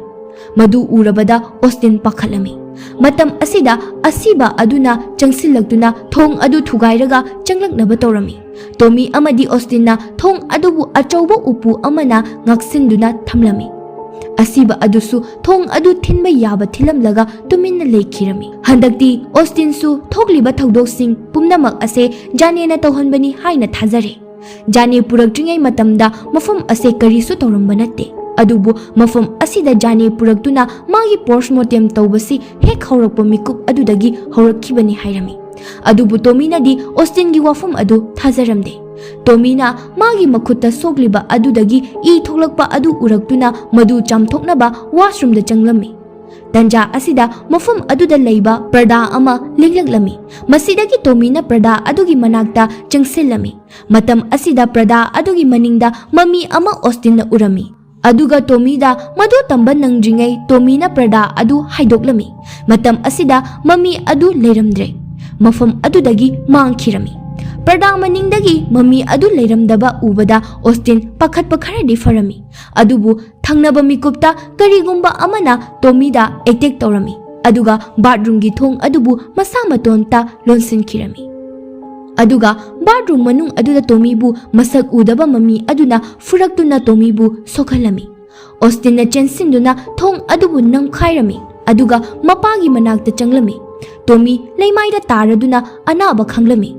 ꯃꯗꯨ ꯎꯔꯕꯗ ꯑꯣꯁꯇꯤꯟ ꯄꯥꯈꯠꯂꯝꯃꯤ꯫ ꯃꯇꯝ ꯑꯁꯤꯗ ꯑꯁꯤꯕ ꯑꯗꯨꯅ ꯆꯪꯁꯤꯜꯂꯛꯇꯨꯅ ꯊꯣꯡ ꯑꯗꯨ ꯊꯨꯒꯥꯏꯔꯒ ꯆꯪꯂꯛꯅꯕ ꯇꯧꯔꯝꯃꯤ꯫ ꯇꯣꯃꯤ ꯑꯃꯗꯤ ꯑꯣꯁꯇꯤꯟꯅ ꯊꯣꯡ ꯑꯗꯨꯕꯨ ꯑꯆꯧꯕ ꯎꯄꯨ ꯑꯃꯅ ꯉꯥꯛꯁꯤꯟꯗꯨꯅ ꯊꯝꯂꯝꯃꯤ꯫ ꯑꯁꯤꯕ ꯑꯗꯨꯁꯨ ꯊꯣꯡ ꯑꯗꯨ ꯊꯤꯟꯕ ꯌꯥꯕ ꯊꯤꯜꯂꯝꯂꯒ ꯇꯨꯃꯤꯟꯅ ꯂꯩꯈꯤꯔꯝꯃꯤ꯫ ꯍꯟꯗꯛꯇꯤ ꯑꯣꯁꯇꯤꯟꯁꯨ ꯊꯣꯛꯂꯤꯕ ꯊꯧꯗꯣꯛꯁꯤꯡ ꯄꯨꯝꯅꯃꯛ ꯑꯁꯦ ꯖꯥꯅꯦꯅ ꯇꯧꯍꯟꯕꯅꯤ ꯍꯥꯏꯅ ꯊꯥꯖꯔꯦ꯫ ꯖꯥꯅꯦ ꯄꯨꯔꯛꯇ꯭ꯔꯤꯉꯩ ꯃꯇꯝꯗ ꯃꯐꯝ ꯑꯁꯦ ꯀꯔꯤꯁꯨ ꯇꯧꯔꯝꯕ ꯅꯠꯇꯦ꯫ ꯑꯗꯨꯕꯨ ꯃꯐꯝ ꯑꯁꯤꯗ ꯖꯥꯅꯦ ꯄꯨꯔꯛꯇꯨꯅ ꯃꯥꯒꯤ ꯄꯣꯁꯃꯣꯔꯇꯦꯝ ꯇꯧꯕꯁꯤ ꯍꯦꯛ ꯍꯧꯔꯛꯄ ꯃꯤꯀꯨꯞ ꯑꯗꯨꯗꯒꯤ ꯍꯧꯔꯛꯈꯤꯕꯅꯤ ꯍꯥꯏꯔꯝꯃꯤ꯫ ꯑꯗꯨꯕꯨ ꯇꯣꯃꯤꯅꯗꯤ ꯑꯣꯁꯇꯤꯟꯒꯤ ꯋꯥꯐꯝ ꯑꯗꯨ ꯊꯥꯖꯔꯝꯗꯦ꯫ ꯇꯣꯃꯤꯅ ꯃꯥꯒꯤ ꯃꯈꯨꯠꯇ ꯁꯣꯛꯂꯤꯕ ꯑꯗꯨꯗꯒꯤ ꯏ ꯊꯣꯛꯂꯛꯄ ꯑꯗꯨ ꯎꯔꯛꯇꯨꯅ ꯃꯗꯨ ꯆꯥꯝꯊꯣꯛꯅꯕ ꯋꯥꯁꯔꯨꯝꯗ ꯆꯪꯂꯝꯃꯤ꯫ ꯇꯟꯖꯥ ꯑꯁꯤꯗ ꯃꯐꯝ ꯑꯗꯨꯗ ꯂꯩꯕ ꯄꯔꯗꯥ ꯑꯃ ꯂꯦꯡꯂꯛꯂꯝꯃꯤ꯫ ꯃꯁꯤꯗꯒꯤ ꯇꯣꯃꯤꯅ ꯄꯔꯗꯥ ꯑꯗꯨꯒꯤ ꯃꯅꯥꯛꯇ ꯆꯪꯁꯤꯜꯂꯝꯃꯤ꯫ ꯃꯇꯝ ꯑꯁꯤꯗ ꯄꯔꯗꯥ ꯑꯗꯨꯒꯤ ꯃꯅꯤꯡꯗ ꯃꯃꯤ ꯑꯃ ꯑꯣꯁꯇꯤꯟꯅ ꯎꯔꯝꯃꯤ꯫ ꯑꯗꯨꯒ ꯇꯣꯃꯤꯗ ꯃꯗꯨ ꯇꯝꯕ ꯅꯪꯗ꯭ꯔꯤꯉꯩ ꯇꯣꯃꯤꯅ ꯄꯔꯗꯥ ꯑꯗꯨ ꯍꯥꯏꯗꯣꯛꯂꯝꯃꯤ꯫ ꯃꯇꯝ ꯑꯁꯤꯗ ꯃꯃꯤ ꯑꯗꯨ ꯂꯩꯔꯝꯗ꯭ꯔꯦ꯫ ꯃꯐꯝ ꯑꯗꯨꯗꯒꯤ ꯃꯥꯡꯈꯤꯔꯝꯃꯤ꯫ ꯄꯔꯗꯥ ꯃꯅꯤꯡꯗꯒꯤ ꯃꯃꯤ ꯑꯗꯨ ꯂꯩꯔꯝꯗꯕ ꯎꯕꯗ ꯑꯣꯁꯇꯤꯟ ꯄꯥꯈꯠꯄ ꯈꯔꯗꯤ ꯐꯔꯝꯃꯤ꯫ ꯑꯗꯨꯕꯨ ꯊꯪꯅꯕ ꯃꯤꯀꯨꯞꯇ ꯀꯔꯤꯒꯨꯝꯕ ꯑꯃꯅ ꯇꯣꯃꯤꯗ ꯑꯦꯇꯦꯛ ꯇꯧꯔꯝꯃꯤ꯫ ꯑꯗꯨꯒ ꯕꯥꯊꯔꯨꯝꯒꯤ ꯊꯣꯡ ꯑꯗꯨꯕꯨ ꯃꯁꯥ ꯃꯇꯣꯟꯇ ꯂꯣꯟꯁꯤꯟꯈꯤꯔꯝꯃꯤ꯫ ꯑꯗꯨꯒ ꯕꯥꯊꯔꯨꯝ ꯃꯅꯨꯡ ꯑꯗꯨꯗ ꯇꯣꯃꯤꯕꯨ ꯃꯁꯛ ꯎꯗꯕ ꯃꯃꯤ ꯑꯗꯨꯅ ꯐꯨꯔꯛꯇꯨꯅ ꯇꯣꯃꯤꯕꯨ ꯁꯣꯛꯍꯜꯂꯝꯃꯤ꯫ ꯑꯣꯁꯇꯤꯟꯅ ꯆꯦꯟꯁꯤꯟꯗꯨꯅ ꯊꯣꯡ ꯑꯗꯨꯕꯨ ꯅꯝꯈꯥꯏꯔꯝꯃꯤ꯫ ꯑꯗꯨꯒ ꯃꯄꯥꯒꯤ ꯃꯅꯥꯛꯇ ꯆꯪꯂꯝꯃꯤ꯫ ꯇꯣꯃꯤ ꯂꯩꯃꯥꯏꯗ ꯇꯥꯔꯗꯨꯅ ꯑꯅꯥꯕ ꯈꯪꯂꯝꯃꯤ꯫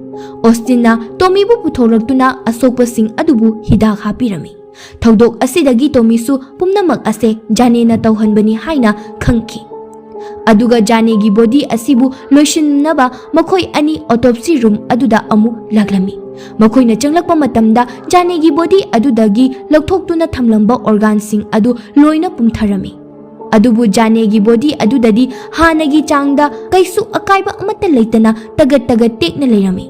ꯑꯣꯁꯇꯤꯟꯅ ꯇꯣꯃꯤꯕꯨ ꯄꯨꯊꯣꯔꯛꯇꯨꯅ ꯑꯁꯣꯛꯄꯁꯤꯡ ꯑꯗꯨꯕꯨ ꯍꯤꯗꯥꯛ ꯍꯥꯞꯄꯤꯔꯝꯃꯤ꯫ ꯊꯧꯗꯣꯛ ꯑꯁꯤꯗꯒꯤ ꯇꯣꯃꯤꯁꯨ ꯄꯨꯝꯅꯃꯛ ꯑꯁꯦ ꯖꯥꯅꯦꯅ ꯇꯧꯍꯟꯕꯅꯤ ꯍꯥꯏꯅ ꯈꯪꯈꯤ꯫ ꯑꯗꯨꯒ ꯖꯥꯅꯦꯒꯤ ꯕꯣꯗꯤ ꯑꯁꯤꯕꯨ ꯂꯣꯏꯁꯤꯟꯅꯕ ꯃꯈꯣꯏ ꯑꯅꯤ ꯑꯣꯇꯣꯞꯁꯤ ꯔꯨꯝ ꯑꯗꯨꯗ ꯑꯃꯨꯛ ꯂꯥꯛꯂꯝꯃꯤ꯫ ꯃꯈꯣꯏꯅ ꯆꯪꯂꯛꯄ ꯃꯇꯝꯗ ꯖꯥꯅꯦꯒꯤ ꯕꯣꯗꯤ ꯑꯗꯨꯗꯒꯤ ꯂꯧꯊꯣꯛꯇꯨꯅ ꯊꯝꯂꯝꯕ ꯑꯣꯔꯒꯥꯟꯁꯤꯡ ꯑꯗꯨ ꯂꯣꯏꯅ ꯄꯨꯝꯊꯔꯝꯃꯤ꯫ ꯑꯗꯨꯕꯨ ꯖꯥꯅꯦꯒꯤ ꯕꯣꯗꯤ ꯑꯗꯨꯗꯗꯤ ꯍꯥꯟꯅꯒꯤ ꯆꯥꯡꯗ ꯀꯩꯁꯨ ꯑꯀꯥꯏꯕ ꯑꯃꯠꯇ ꯂꯩꯇꯅ ꯇꯒꯠ ꯇꯒꯠ ꯇꯦꯛꯅ ꯂꯩꯔꯝꯃꯤ꯫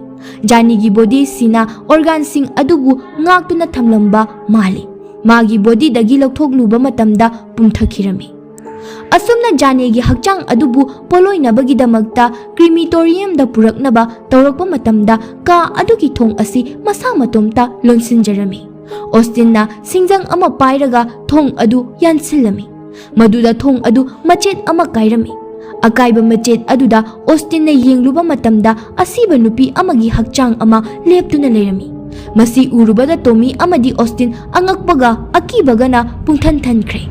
ꯖꯥꯅꯦꯒꯤ ꯕꯣꯗꯤꯁꯤꯅ ꯑꯣꯔꯒꯥꯟꯁꯤꯡ ꯑꯗꯨꯕꯨ ꯉꯥꯛꯇꯨꯅ ꯊꯝꯂꯝꯕ ꯃꯥꯜꯂꯤ꯫ ꯃꯥꯒꯤ ꯕꯣꯗꯤꯗꯒꯤ ꯂꯧꯊꯣꯛꯂꯨꯕ ꯃꯇꯝꯗ ꯄꯨꯝꯊꯈꯤꯔꯝꯃꯤ꯫ ꯑꯁꯨꯝꯅ ꯖꯥꯅꯦꯒꯤ ꯍꯛꯆꯥꯡ ꯑꯗꯨꯕꯨ ꯄꯣꯠꯂꯣꯏꯅꯕꯒꯤꯗꯃꯛꯇ ꯀ꯭ꯔꯤꯃꯤꯇꯣꯔꯤꯌꯝꯗ ꯄꯨꯔꯛꯅꯕ ꯇꯧꯔꯛꯄ ꯃꯇꯝꯗ ꯀꯥ ꯑꯗꯨꯒꯤ ꯊꯣꯡ ꯑꯁꯤ ꯃꯁꯥ ꯃꯇꯣꯝꯇ ꯂꯣꯟꯁꯤꯟꯖꯔꯝꯃꯤ꯫ Austinna singjang ama pairaga thong adu yansilami. Maduda thong adu machet ama kairami. Akaiba machet aduda Austinna yengluba matamda asiba nupi amagi hakchang ama leptuna leirami. Masi urubada Tommy amadi Austin angakpaga akibagana pungthan-thankhre.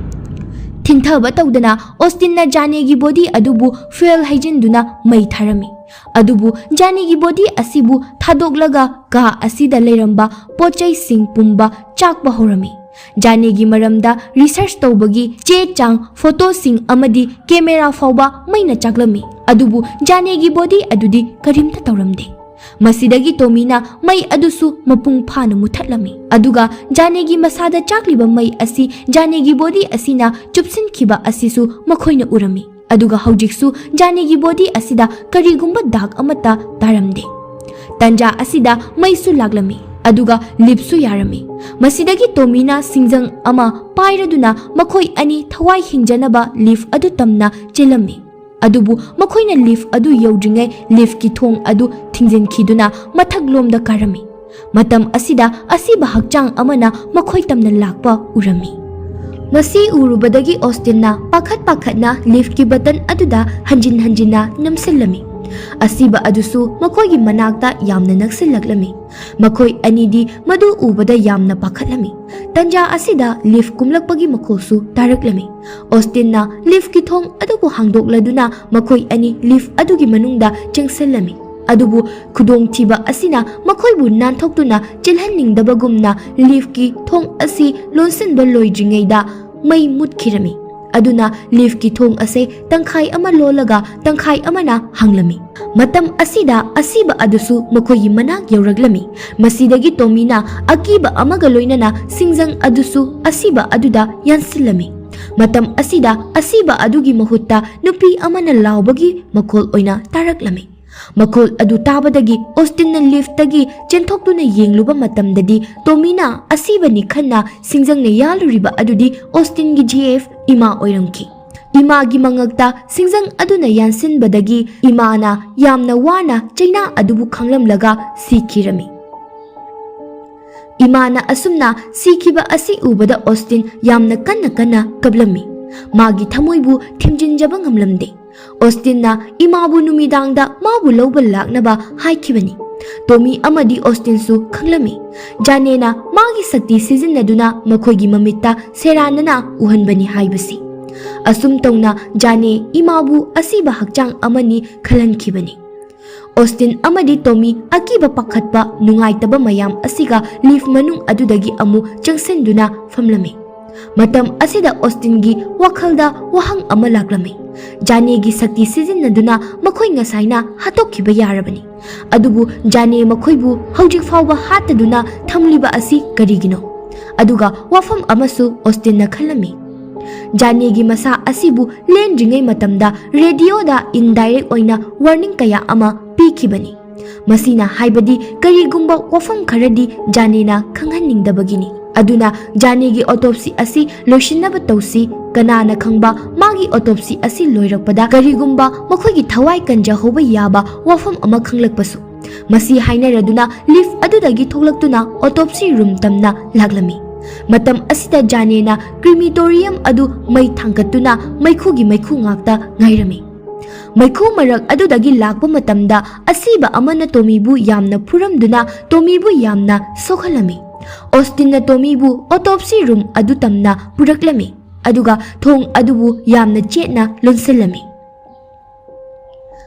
Thintaba tawdana Austinna Janegi body adubu fuel haijinduna mai tharami. Adubu Janegi body asibu thadoglaga ka asida leiramba pochai sing pumba chakba horami. Janegi maramda research tawbagi che chang photo sing amadi camera fawba maina chaklami. Adubu Janegi body adudi karimta tawramde. Masidagi Tomina mai adusu mapung phana muthatlami. Aduga Janegi masada chakliba mai asi Janegi body asina chupsin khiba asisu makhoina urami. Aduga haujiksu Janegi body asida karigumba dag amata taramde. Tanja asida maisu laglami. Aduga lipsu yarami. Masidagi Tomina singjang ama pairaduna makhoi ani thawai hingjanaba leaf adu tamna chelami. Adubu makhoina leaf adu yaudringai leaf ki thong adu thingjenkhiduna mathaglomda karami. Matam asida asiba hakchang amana makhoi tamna lakpa urami. Masi urubadagi Austinna pakhat-pakhatna leaf ki button aduda hanjin-hanjinna namsillami. Asiba adusu makoigi manakta yamna naksillaglami. Makoi anidi madu ubada yamna pakhatlami. Tanja asida leaf kumlakpagi makolsu taraklami. Austinna leaf ki thong adubu hangdokladuna makoi ani leaf adugi manungda changsallami. Adubu khudong thiba asina makhoibu nanthokduna chilhanningdabagumna leaf ki thong asi lonsinba loidringaida mai mutkhirami. Aduna leaf ki thong ase tangkhai ama lolaga tangkhai amana hanglami. Matam asida asiba adusu makoyi manak yauraglami. Masidagi Tomina akiba amaga loinana singjang adusu asiba aduda yansilami. Matam asida asiba adugi mahutta nupi amana laubagi makol oina taraklami. Makol adu tabadagi Austinna leaf tagi chenthokduna yengluba matamdadi Tomina asiba ni khanna singjang ne yaluriba adudi Austin gi GF ima oiramki. Ima gi mangakta singjang aduna yansinbadagi imana yamna wana chaina adubu khanglamlaga sikhirami. Imana asumna sikhiba asi ubada Austin yamna kanna kablami. Magi thamoibu thimjinjaba ngamlamde. Austinna imabu numidangda mabu lawba laknaba haikibani. Tommy amadi Austin su khanglami. Janena magi sakti sijinnaduna makhoigi mamitta seranana uhanbani haibasi. Asum tawna Jane imabu asiba hakchang amani khalankhibani. Austin amadi Tommy akiba pakhatpa nungaitaba mayam asiga leaf manung adudagi amu changsenduna famlami. Matam asida Austin gi wakhalda wahang ama laklami. Jane gi sakti sijinnaduna makhoi ngasaina hatokhiba yarabani. Adubu Jane makhoibu haujik fawba hataduna thamliba asi karigino. Aduga wafam amasu Austin na khalami. Jane gi masa asibu lendringai matamda radio da indirect oina warning kaya ama pikhibani. Masina haibadi karigumba wafam kharadi Jane na khanghaningdabagini. Aduna Jane gi autopsy asi loishinnaba tawsi kanana khangba magi autopsy asi loirakpada karigumba makhoigi thawai kanja hoba yaba wafam ama khanglakpasu. Masi haineraduna leaf adudagi tholaktuna autopsy room tamna laglami. Matam asida Jane na crematorium adu mai thangkatuna maikhugi maikhu ngakta ngairami. Maikhu marak adudagi lakpa matamda asiba amana Tomibu yamna phuramduna Tomibu yamna sokhalami. Austinna Tomibu autopsy room adu tamna puraklami. Aduga thong adubu yamna chetna lonsilami.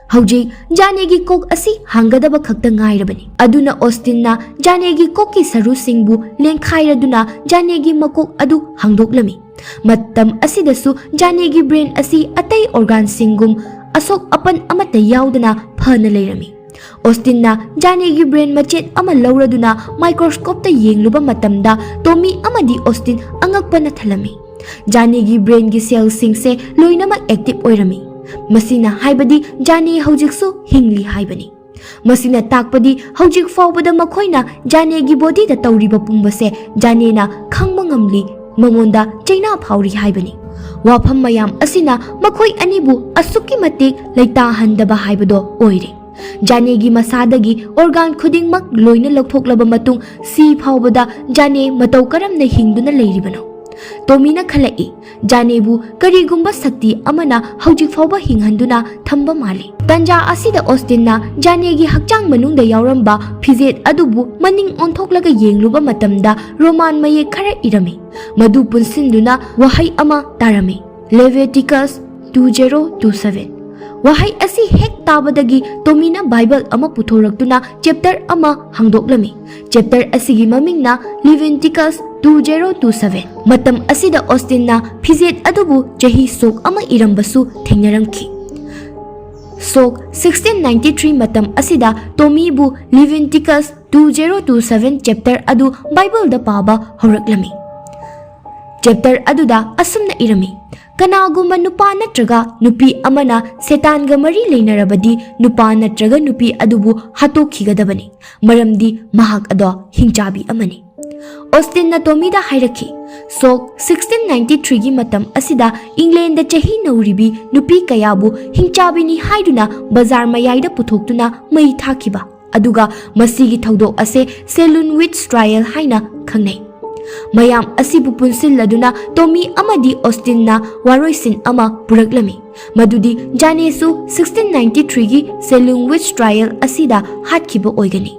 Haujik Jane gi kok asi hangadaba khakta ngairabani. Aduna Austinna Jane gi kokki saru singbu lengkhairaduna Jane gi makok adu hangdoklami. Matam asidasu Jane gi brain asi atai organ singum asok apan amata yaudana phana leirami. Austinna Jane gi brain machet ama lauraduna microscope ta yengluba matamda Tommy amadi Austin angakpana thalami. Jane gi brain gi cell singse loinamak active oirami. Masina haibadi Jane haujiksu hingli haibani. Masina takpadi haujik fawbada makhoina Jane gi body da tawriba pumbase Jane na khangba ngamli mangonda chaina phawri haibani. Wafam mayam asina makhoi anibu asuki matik laita handaba haibado oire. ꯖꯥꯅꯦꯒꯤ ꯃꯁꯥꯗꯒꯤ organ ꯈꯨꯗꯤꯡꯃꯛ ꯂꯣꯏꯅ ꯂꯧꯊꯣꯛꯂꯕ ꯃꯇꯨꯡ ꯁꯤ ꯐꯥꯎꯕꯗ ꯖꯥꯅꯦ ꯃꯇꯧ ꯀꯔꯝꯅ ꯍꯤꯡꯗꯨꯅ ꯂꯩꯔꯤꯕꯅꯣ? ꯇꯣꯃꯤꯅ ꯈꯜꯂꯛꯏ ꯖꯥꯅꯦꯕꯨ ꯀꯔꯤꯒꯨꯝꯕ ꯁꯛꯇꯤ ꯑꯃꯅ ꯍꯧꯖꯤꯛ ꯐꯥꯎꯕ ꯍꯤꯡꯍꯟꯗꯨꯅ ꯊꯝꯕ ꯃꯥꯜꯂꯤ꯫ ꯇꯟꯖꯥ ꯑꯁꯤꯗ ꯑꯣꯁꯇꯤꯟꯅ ꯖꯥꯅꯦꯒꯤ ꯍꯛꯆꯥꯡ ꯃꯅꯨꯡꯗ ꯌꯥꯎꯔꯝꯕ ꯐꯤꯖꯦꯠ ꯑꯗꯨꯕꯨ ꯃꯅꯤꯡ ꯑꯣꯟꯊꯣꯛꯂꯒ ꯌꯦꯡꯂꯨꯕ ꯃꯇꯝꯗ ꯔꯣꯃꯥꯟ ꯃꯌꯦꯛ ꯈꯔ ꯏꯔꯝꯃꯤ꯫ ꯃꯗꯨ ꯄꯨꯟꯁꯤꯟꯗꯨꯅ ꯋꯥꯍꯩ ꯑꯃ ꯇꯥꯔꯝꯃꯤ, ꯂꯦꯚꯤꯇꯤꯀꯁ 20:27꯫ ꯋꯥꯍꯩ ꯑꯁꯤ ꯍꯦꯛ ꯇꯥꯕꯗꯒꯤ ꯇꯣꯃꯤꯅ ꯕꯥꯏꯕꯜ ꯑꯃ ꯄꯨꯊꯣꯔꯛꯇꯨꯅ ꯆꯦꯞꯇꯔ ꯑꯃ ꯍꯥꯡꯗꯣꯛꯂꯝꯃꯤ꯫ ꯆꯦꯞꯇꯔ ꯑꯁꯤꯒꯤ ꯃꯃꯤꯡꯅ ꯂꯤꯚꯤꯇꯤꯀꯁ 20:27꯫ ꯃꯇꯝ ꯑꯁꯤꯗ ꯑꯣꯁꯇꯤꯟꯅ ꯐꯤꯖꯦꯠ ꯑꯗꯨꯕꯨ ꯆꯍꯤ ꯁꯣꯛ ꯑꯃ ꯏꯔꯝꯕꯁꯨ ꯊꯦꯡꯅꯔꯝꯈꯤ꯫ ꯁꯣꯛ 1693 ꯃꯇꯝ ꯑꯁꯤꯗ ꯇꯣꯃꯤꯕꯨ ꯂꯤꯚꯤꯇꯤꯀꯁ 20:27 ꯆꯦꯞꯇꯔ ꯑꯗꯨ ꯕꯥꯏꯕꯜꯗ ꯄꯥꯕ ꯍꯧꯔꯛꯂꯝꯃꯤ꯫ ꯆꯦꯞꯇꯔ ꯑꯗꯨꯗ ꯑꯁꯨꯝꯅ ꯏꯔꯝꯃꯤ, ꯀꯅꯥꯒꯨꯝꯕ ꯅꯨꯄꯥ ꯅꯠꯇ꯭ꯔꯒ ꯅꯨꯄꯤ ꯑꯃꯅ ꯁꯦꯇꯥꯟꯒ ꯃꯔꯤ ꯂꯩꯅꯔꯕꯗꯤ ꯅꯨꯄꯥ ꯅꯠꯇ꯭ꯔꯒ ꯅꯨꯄꯤ ꯑꯗꯨꯕꯨ ꯍꯥꯠꯇꯣꯛꯈꯤꯒꯗꯕꯅꯤ, ꯃꯔꯝꯗꯤ ꯃꯍꯥꯛ ꯑꯗꯣ ꯍꯤꯡꯆꯥꯕꯤ ꯑꯃꯅꯤ꯫ ꯑꯣꯁꯇꯤꯟꯅ ꯇꯣꯃꯤꯗ ꯍꯥꯏꯔꯛꯈꯤ, ꯁꯣꯛ 1693ꯒꯤ ꯃꯇꯝ ꯑꯁꯤꯗ ꯏꯪꯂꯦꯟꯗ ꯆꯍꯤ ꯅꯧꯔꯤꯕꯤ ꯅꯨꯄꯤ ꯀꯌꯥꯕꯨ ꯍꯤꯡꯆꯥꯕꯤꯅꯤ ꯍꯥꯏꯗꯨꯅ ꯕꯖꯥꯔ ꯃꯌꯥꯏꯗ ꯄꯨꯊꯣꯛꯇꯨꯅ ꯃꯩ ꯊꯥꯈꯤꯕ, ꯑꯗꯨꯒ ꯃꯁꯤꯒꯤ ꯊꯧꯗꯣꯛ ꯑꯁꯦ ꯁꯦꯂꯨꯟ ꯋꯤꯠꯆ ꯇ꯭ꯔꯥꯏꯌꯦꯜ ꯍꯥꯏꯅ ꯈꯪꯅꯩ꯫ ꯃꯌꯥꯝ ꯑꯁꯤꯕꯨ ꯄꯨꯟꯁꯤꯜꯂꯗꯨꯅ ꯇꯣꯃꯤ ꯑꯃꯗꯤ ꯑꯣꯁꯇꯤꯟꯅ ꯋꯥꯔꯣꯏꯁꯤꯟ ꯑꯃ ꯄꯨꯔꯛꯂꯝꯃꯤ, ꯃꯗꯨꯗꯤ ꯖꯥꯅꯦꯁꯨ 1693ꯒꯤ ꯁꯦꯂꯨꯟ ꯋꯤꯠꯆ ꯇ꯭ꯔꯥꯏꯌꯦꯜ ꯑꯁꯤꯗ ꯍꯥꯠꯈꯤꯕ ꯑꯣꯏꯒꯅꯤ꯫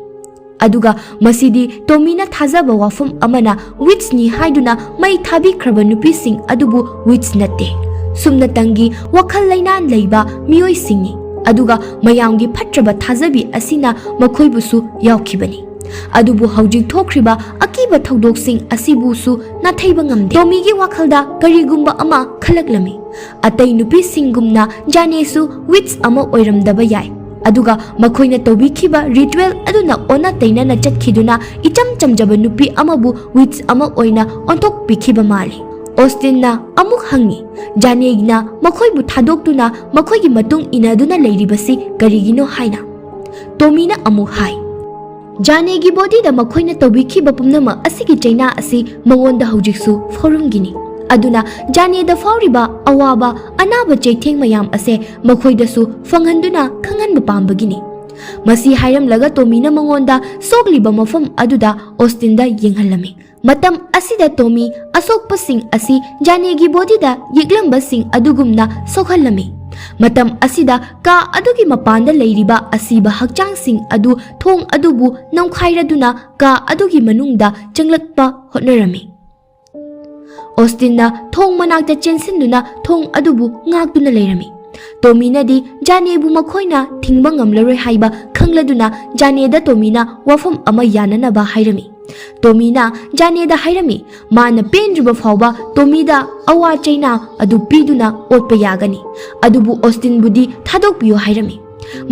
ꯑꯗꯨꯒ ꯃꯁꯤꯗꯤ ꯇꯣꯃꯤꯅ ꯊꯥꯖꯕ ꯋꯥꯐꯝ ꯑꯃꯅ ꯋꯤꯠꯆꯅꯤ ꯍꯥꯏꯗꯨꯅ ꯃꯩ ꯊꯥꯕꯤꯈ꯭ꯔꯕ ꯅꯨꯄꯤꯁꯤꯡ ꯑꯗꯨꯕꯨ ꯋꯤꯠꯆ ꯅꯠꯇꯦ, ꯁꯨꯝꯅꯇꯪꯒꯤ ꯋꯥꯈꯜ ꯂꯩꯅꯥ ꯂꯩꯕ ꯃꯤꯑꯣꯏꯁꯤꯡꯅꯤ, ꯑꯗꯨꯒ ꯃꯌꯥꯝꯒꯤ ꯐꯠꯇ꯭ꯔꯕ ꯊꯥꯖꯕꯤ ꯑꯁꯤꯅ ꯃꯈꯣꯏꯕꯨꯁꯨ ꯌꯥꯎꯈꯤꯕꯅꯤ꯫ ꯑꯗꯨꯕꯨ ꯍꯧꯖꯤꯛ ꯊꯣꯛꯈ꯭ꯔꯤꯕ ꯑꯀꯤꯕ ꯊꯧꯗꯣꯛꯁꯤꯡ ꯑꯁꯤꯕꯨꯁꯨ ꯅꯥꯊꯩꯕ ꯉꯝꯗꯦ꯫ ꯇꯣꯃꯤꯒꯤ ꯋꯥꯈꯜꯗ ꯀꯔꯤꯒꯨꯝꯕ ꯑꯃ ꯈꯜꯂꯛꯂꯝꯃꯤ, ꯑꯇꯩ ꯅꯨꯄꯤꯁꯤꯡꯒꯨꯝꯅ ꯖꯥꯅꯦꯁꯨ ꯋꯤꯠꯆ ꯑꯃ ꯑꯣꯏꯔꯝꯗꯕ ꯌꯥꯏ, ꯑꯗꯨꯒ ꯃꯈꯣꯏꯅ ꯇꯧꯕꯤꯈꯤꯕ ꯔꯤꯆꯨꯑꯦꯜ ꯑꯗꯨꯅ ꯑꯣꯟꯅ ꯇꯩꯅꯅ ꯆꯠꯈꯤꯗꯨꯅ ꯏꯆꯝ ꯆꯝꯖꯕ ꯅꯨꯄꯤ ꯑꯃꯕꯨ ꯋꯤꯠꯆ ꯑꯃ ꯑꯣꯏꯅ ꯑꯣꯟꯊꯣꯛꯄꯤꯈꯤꯕ ꯃꯥꯜꯂꯤ꯫ ꯑꯣꯁꯇꯤꯟꯅ ꯑꯃꯨꯛ ꯍꯪꯉꯤ, ꯖꯥꯅꯦꯅ ꯃꯈꯣꯏꯕꯨ ꯊꯥꯗꯣꯛꯇꯨꯅ ꯃꯈꯣꯏꯒꯤ ꯃꯇꯨꯡ ꯏꯟꯅꯗꯨꯅ ꯂꯩꯔꯤꯕꯁꯤ ꯀꯔꯤꯒꯤꯅꯣ ꯍꯥꯏꯅ꯫ ꯇꯣꯃꯤꯅ ꯑꯃꯨꯛ ꯍꯥꯏ, ꯖꯥꯅꯦꯒꯤ ꯕꯣꯗꯤꯗ ꯃꯈꯣꯏꯅ ꯇꯧꯕꯤꯈꯤꯕ ꯄꯨꯝꯅꯃꯛ ꯑꯁꯤꯒꯤ ꯆꯩꯅꯥ ꯑꯁꯤ ꯃꯉꯣꯟꯗ ꯍꯧꯖꯤꯛꯁꯨ ꯐꯥꯎꯔꯝꯒꯤꯅꯤ, ꯑꯗꯨꯅ ꯖꯥꯅꯦꯗ ꯐꯥꯎꯔꯤꯕ ꯑꯋꯥꯕ ꯑꯅꯥꯕ ꯆꯩꯊꯦꯡ ꯃꯌꯥꯝ ꯑꯁꯦ ꯃꯈꯣꯏꯗꯁꯨ ꯐꯪꯍꯟꯗꯨꯅ ꯈꯪꯍꯟꯕ ꯄꯥꯝꯕꯒꯤꯅꯤ꯫ ꯃꯁꯤ ꯍꯥꯏꯔꯝꯂꯒ ꯇꯣꯃꯤꯅ ꯃꯉꯣꯟꯗ ꯁꯣꯛꯂꯤꯕ ꯃꯐꯝ ꯑꯗꯨꯗ ꯑꯣꯁꯇꯤꯟꯗ ꯌꯦꯡꯍꯜꯂꯝꯃꯤ꯫ ꯃꯇꯝ ꯑꯁꯤꯗ ꯇꯣꯃꯤ ꯑꯁꯣꯛꯄꯁꯤꯡ ꯑꯁꯤ ꯖꯥꯅꯦꯒꯤ ꯕꯣꯗꯤꯗ ꯌꯦꯛꯂꯝꯕꯁꯤꯡ ꯑꯗꯨꯒꯨꯝꯅ ꯁꯣꯛꯍꯜꯂꯝꯃꯤ꯫ ꯃꯇꯝ ꯑꯁꯤꯗ ꯀꯥ ꯑꯗꯨꯒꯤ ꯃꯄꯥꯟꯗ ꯂꯩꯔꯤꯕ ꯑꯁꯤꯕ ꯍꯛꯆꯥꯡꯁꯤꯡ ꯑꯗꯨ ꯊꯣꯡ ꯑꯗꯨꯕꯨ ꯅꯝꯈꯥꯏꯔꯗꯨꯅ ꯀꯥ ꯑꯗꯨꯒꯤ ꯃꯅꯨꯡꯗ ꯆꯪꯂꯛꯄ ꯍꯣꯠꯅꯔꯝꯃꯤ꯫ ꯑꯣꯁꯇꯤꯟꯅ ꯊꯣꯡ ꯃꯅꯥꯛꯇ ꯆꯦꯟꯁꯤꯟꯗꯨꯅ ꯊꯣꯡ ꯑꯗꯨꯕꯨ ꯉꯥꯛꯇꯨꯅ ꯂꯩꯔꯝꯃꯤ꯫ ꯇꯣꯃꯤꯅꯗꯤ ꯖꯥꯅꯦꯕꯨ ꯃꯈꯣꯏꯅ ꯊꯤꯡꯕ ꯉꯝꯂꯔꯣꯏ ꯍꯥꯏꯕ ꯈꯪꯂꯗꯨꯅ ꯖꯥꯅꯦꯗ ꯇꯣꯃꯤꯅ ꯋꯥꯐꯝ ꯑꯃ ꯌꯥꯅꯅꯕ ꯍꯥꯏꯔꯝꯃꯤ꯫ ꯇꯣꯃꯤꯅ ꯖꯥꯅꯦꯗ ꯍꯥꯏꯔꯝꯃꯤ, ꯃꯥꯅ ꯄꯦꯟꯗ꯭ꯔꯤꯕ ꯐꯥꯎꯕ ꯇꯣꯃꯤꯗ ꯑꯋꯥ ꯆꯩꯅꯥ ꯑꯗꯨ ꯄꯤꯗꯨꯅ ꯑꯣꯠꯄ ꯌꯥꯒꯅꯤ, ꯑꯗꯨꯕꯨ ꯑꯣꯁꯇꯤꯟꯕꯨꯗꯤ ꯊꯥꯗꯣꯛꯄꯤꯌꯨ ꯍꯥꯏꯔꯝꯃꯤ꯫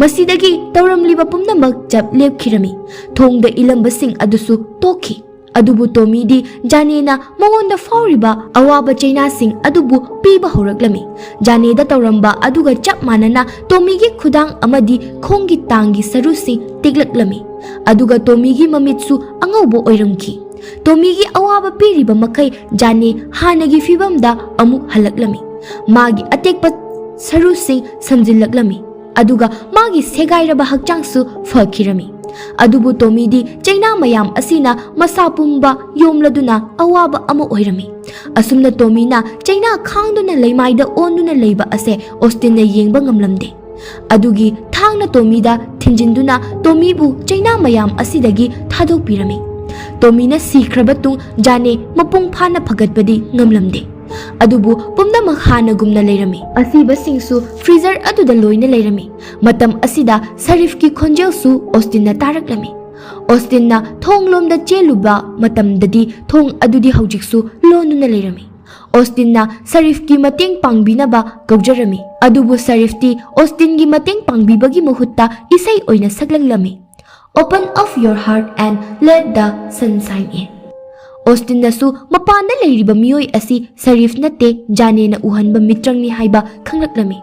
ꯃꯁꯤꯗꯒꯤ ꯇꯧꯔꯝꯂꯤꯕ ꯄꯨꯝꯅꯃꯛ ꯆꯞ ꯂꯦꯞꯈꯤꯔꯝꯃꯤ꯫ ꯊꯣꯡꯗ ꯏꯜꯂꯝꯕꯁꯤꯡ ꯑꯗꯨꯁꯨ ꯇꯣꯛꯈꯤ, ꯑꯗꯨꯕꯨ ꯇꯣꯃꯤꯗꯤ ꯖꯥꯅꯦꯅ ꯃꯉꯣꯟꯗ ꯐꯥꯎꯔꯤꯕ ꯑꯋꯥꯕ ꯆꯩꯅꯥꯁꯤꯡ ꯑꯗꯨꯕꯨ ꯄꯤꯕ ꯍꯧꯔꯛꯂꯝꯃꯤ꯫ ꯖꯥꯅꯦꯗ ꯇꯧꯔꯝꯕ ꯑꯗꯨꯒ ꯆꯞ ꯃꯥꯟꯅꯅ ꯇꯣꯃꯤꯒꯤ ꯈꯨꯗꯥꯡ ꯑꯃꯗꯤ ꯈꯣꯡꯒꯤ ꯇꯥꯡꯒꯤ ꯁꯔꯨꯁꯤꯡ ꯇꯦꯛꯂꯛꯂꯝꯃꯤ, ꯑꯗꯨꯒ ꯇꯣꯃꯤꯒꯤ ꯃꯃꯤꯠꯁꯨ ꯑꯉꯧꯕ ꯑꯣꯏꯔꯝꯈꯤ꯫ ꯇꯣꯃꯤꯒꯤ ꯑꯋꯥꯕ ꯄꯤꯔꯤꯕ ꯃꯈꯩ ꯖꯥꯅꯦ ꯍꯥꯟꯅꯒꯤ ꯐꯤꯕꯝꯗ ꯑꯃꯨꯛ ꯍꯜꯂꯛꯂꯝꯃꯤ꯫ ꯃꯥꯒꯤ ꯑꯇꯦꯛꯄ ꯁꯔꯨꯁꯤꯡ ꯁꯝꯖꯤꯜꯂꯛꯂꯝꯃꯤ, ꯑꯗꯨꯒ ꯃꯥꯒꯤ ꯁꯦꯒꯥꯏꯔꯕ ꯍꯛꯆꯥꯡꯁꯨ ꯐꯈꯤꯔꯝꯃꯤ꯫ ꯑꯗꯨꯕꯨ ꯇꯣꯃꯤꯗꯤ ꯆꯩꯅꯥ ꯃꯌꯥꯝ ꯑꯁꯤꯅ ꯃꯁꯥ ꯄꯨꯝꯕ ꯌꯣꯝꯂꯗꯨꯅ ꯑꯋꯥꯕ ꯑꯃ ꯑꯣꯏꯔꯝꯃꯤ꯫ ꯑꯁꯨꯝꯅ ꯇꯣꯃꯤꯅ ꯆꯩꯅꯥ ꯈꯥꯡꯗꯨꯅ ꯂꯩꯃꯥꯏꯗ ꯑꯣꯟꯗꯨꯅ ꯂꯩꯕ ꯑꯁꯦ ꯑꯣꯁꯇꯤꯟꯅ ꯌꯦꯡꯕ ꯉꯝꯂꯝꯗꯦ꯫ ꯑꯗꯨꯒꯤ ꯊꯥꯡꯅ ꯇꯣꯃꯤꯗ ꯊꯤꯟꯖꯤꯟꯗꯨꯅ ꯇꯣꯃꯤꯕꯨ ꯆꯩꯅꯥ ꯃꯌꯥꯝ ꯑꯁꯤꯗꯒꯤ ꯊꯥꯗꯣꯛꯄꯤꯔꯝꯃꯤ꯫ ꯇꯣꯃꯤꯅ ꯁꯤꯈ꯭ꯔꯕ ꯇꯨꯡ ꯖꯥꯅꯦ ꯃꯄꯨꯡ ꯐꯥꯅ ꯐꯒꯠꯄꯗꯤ ꯉꯝꯂꯝꯗꯦ, ꯑꯗꯨꯕꯨ ꯄꯨꯝꯅꯃꯛ ꯍꯥꯟꯅꯒꯨꯝꯅ ꯂꯩꯔꯝꯃꯤ꯫ ꯑꯁꯤꯕꯁꯤꯡꯁꯨ ꯐ꯭रीꯖꯔ ꯑꯗꯨꯗ ꯂꯣꯏꯅ ꯂꯩꯔꯝꯃꯤ꯫ ꯃꯇꯝ ꯑꯁꯤꯗ ꯁꯔꯤꯐꯀꯤ ꯈꯣꯟꯖꯦꯜꯁꯨ ꯑꯣꯁꯇꯤꯟꯅ ꯇꯥꯔꯛꯂꯝꯃꯤ꯫ ꯑꯣꯁꯇꯤꯟꯅ ꯊꯣꯡꯂꯣꯝꯗ ꯆꯦꯜꯂꯨꯕ ꯃꯇꯝꯗꯗꯤ ꯊꯣꯡ ꯑꯗꯨꯗꯤ ꯍꯧꯖꯤꯛꯁꯨ ꯂꯣꯟꯗꯨꯅ ꯂꯩꯔꯝꯃꯤ꯫ ꯑꯣꯁꯇꯤꯟꯅ ꯁꯔꯤꯐꯀꯤ ꯃꯇꯦꯡ ꯄꯥꯡꯕꯤꯅꯕ ꯀꯧꯖꯔꯝꯃꯤ, ꯑꯗꯨꯕꯨ ꯁꯔꯤꯐꯇꯤ ꯑꯣꯁꯇꯤꯟꯒꯤ ꯃꯇꯦꯡ ꯄꯥꯡꯕꯤꯕꯒꯤ ꯃꯍꯨꯠꯇ ꯏꯁꯩ ꯑꯣꯏꯅ ꯁꯛꯂꯛꯂꯝꯃꯤ, "Open up your heart and let the sun shine in." ꯑꯣꯁꯇꯤꯟꯅꯁꯨ ꯃꯄꯥꯟꯗ ꯂꯩꯔꯤꯕ ꯃꯤꯑꯣꯏ ꯑꯁꯤ ꯁꯔꯤꯐ ꯅꯠꯇꯦ, ꯖꯥꯅꯦꯅ ꯎꯍꯟꯕ ꯃꯤꯇ꯭ꯔꯪꯅꯤ ꯍꯥꯏꯕ ꯈꯪꯂꯛꯂꯝꯃꯤ꯫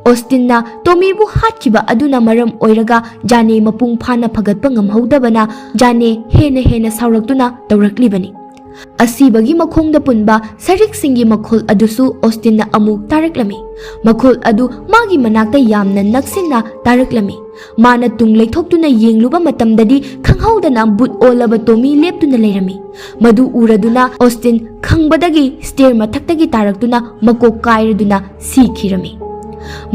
ꯑꯣꯁꯇꯤꯟꯅ ꯇꯣꯃꯤꯕꯨ ꯍꯥꯠꯈꯤꯕ ꯑꯗꯨꯅ ꯃꯔꯝ ꯑꯣꯏꯔꯒ ꯖꯥꯅꯦ ꯃꯄꯨꯡ ꯐꯥꯅ ꯐꯒꯠꯄ ꯉꯝꯍꯧꯗꯕꯅ ꯖꯥꯅꯦ ꯍꯦꯟꯅ ꯁꯥꯎꯔꯛꯇꯨꯅ ꯇꯧꯔꯛꯂꯤꯕꯅꯤ꯫ ꯑꯁꯤꯕꯒꯤ ꯃꯈꯣꯡꯗ ꯄꯨꯟꯕ ꯁꯔꯤꯛꯁꯤꯡꯒꯤ ꯃꯈꯣꯜ ꯑꯗꯨꯁꯨ ꯑꯣꯁꯇꯤꯟꯅ ꯑꯃꯨꯛ ꯇꯥꯔꯛꯂꯝꯃꯤ꯫ ꯃꯈꯣꯜ ꯑꯗꯨ ꯃꯥꯒꯤ ꯃꯅꯥꯛꯇ ꯌꯥꯝꯅ ꯅꯛꯁꯤꯟꯅ ꯇꯥꯔꯛꯂꯝꯃꯤ꯫ ꯃꯥꯅ ꯇꯨꯡ ꯂꯩꯊꯣꯛꯇꯨꯅ ꯌꯦꯡꯂꯨꯕ ꯃꯇꯝꯗꯗꯤ ꯈꯪꯍꯧꯗꯅ ꯕꯨꯠ ꯑꯣꯜꯂꯕ ꯇꯣꯃꯤ ꯂꯦꯞꯇꯨꯅ ꯂꯩꯔꯝꯃꯤ꯫ ꯃꯗꯨ ꯎꯔꯗꯨꯅ ꯑꯣꯁꯇꯤꯟ ꯈꯪꯕꯗꯒꯤ ꯁ꯭ꯇꯦꯔ ꯃꯊꯛꯇꯒꯤ ꯇꯥꯔꯛꯇꯨꯅ ꯃꯀꯣꯛ ꯀꯥꯏꯔꯗꯨꯅ ꯁꯤꯈꯤꯔꯝꯃꯤ꯫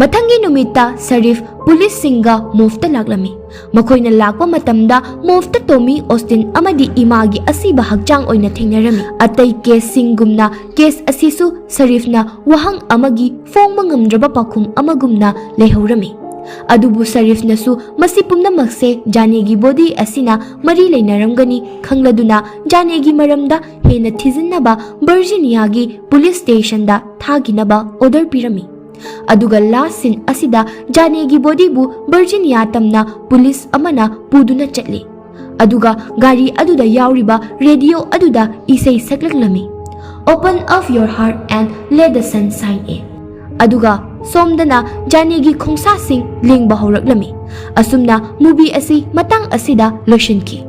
ꯃꯊꯪꯒꯤ ꯅꯨꯃꯤꯠꯇ ꯁꯔꯤꯐ ꯄꯨꯂꯤꯁꯁꯤꯡꯒ ꯃꯣꯐꯇ ꯂꯥꯛꯂꯝꯃꯤ꯫ ꯃꯈꯣꯏꯅ ꯂꯥꯛꯄ ꯃꯇꯝꯗ ꯃꯣꯐꯇ ꯇꯣꯃꯤ, ꯑꯣꯁꯇꯤꯟ ꯑꯃꯗꯤ ꯏꯃꯥꯒꯤ ꯑꯁꯤꯕ ꯍꯛꯆꯥꯡ ꯑꯣꯏꯅ ꯊꯦꯡꯅꯔꯝꯃꯤ꯫ ꯑꯇꯩ ꯀꯦꯁꯁꯤꯡꯒꯨꯝꯅ ꯀꯦꯁ ꯑꯁꯤꯁꯨ ꯁꯔꯤꯐꯅ ꯋꯥꯍꯪ ꯑꯃꯒꯤ ꯐꯣꯡꯕ ꯉꯝꯗ꯭ꯔꯕ ꯄꯥꯎꯈꯨꯝ ꯑꯃꯒꯨꯝꯅ ꯂꯩꯍꯧꯔꯝꯃꯤ꯫ ꯑꯗꯨꯕꯨ ꯁꯔꯤꯐꯅꯁꯨ ꯃꯁꯤ ꯄꯨꯝꯅꯃꯛꯁꯦ ꯖꯥꯅꯦꯒꯤ ꯕꯣꯗꯤ ꯑꯁꯤꯅ ꯃꯔꯤ ꯂꯩꯅꯔꯝꯒꯅꯤ ꯈꯪꯂꯗꯨꯅ ꯖꯥꯅꯦꯒꯤ ꯃꯔꯝꯗ ꯍꯦꯟꯅ ꯊꯤꯖꯤꯟꯅꯕ ꯚꯔꯖꯤꯅꯤꯌꯥꯒꯤ ꯄꯨꯂꯤꯁ ꯁ꯭ꯇꯦꯁꯟꯗ ꯊꯥꯈꯤꯅꯕ ꯑꯣꯔꯗꯔ ꯄꯤꯔꯝꯃꯤ꯫ ꯑꯗꯨꯒ ꯂꯥꯁ ꯁꯤꯟ ꯑꯁꯤꯗ ꯖꯥꯅꯦꯒꯤ ꯕꯣꯗꯤꯕꯨ ꯚꯔꯖꯤꯅꯤꯌꯥ ꯇꯝꯅ ꯄꯨꯂꯤꯁ ꯑꯃꯅ ꯄꯨꯗꯨꯅ ꯆꯠꯂꯤ꯫ ꯑꯗꯨꯒ ꯒꯥꯔꯤ ꯑꯗꯨꯗ ꯌꯥꯎꯔꯤꯕ ꯔꯦꯗꯤꯑꯣ ꯑꯗꯨꯗ ꯏꯁꯩ ꯁꯛꯂꯛꯂꯝꯃꯤ, "Open up your heart and let the sun shine in." ꯑꯗꯨꯒ ꯁꯣꯝꯗꯅ ꯖꯥꯅꯦꯒꯤ ꯈꯣꯡꯁꯥꯁꯤꯡ ꯂꯦꯡꯕ ꯍꯧꯔꯛꯂꯝꯃꯤ꯫ ꯑꯁꯨꯝꯅ ꯃꯨꯚꯤ ꯑꯁꯤ ꯃꯇꯥꯡ ꯑꯁꯤꯗ ꯂꯣꯏꯁꯤꯟꯈꯤ꯫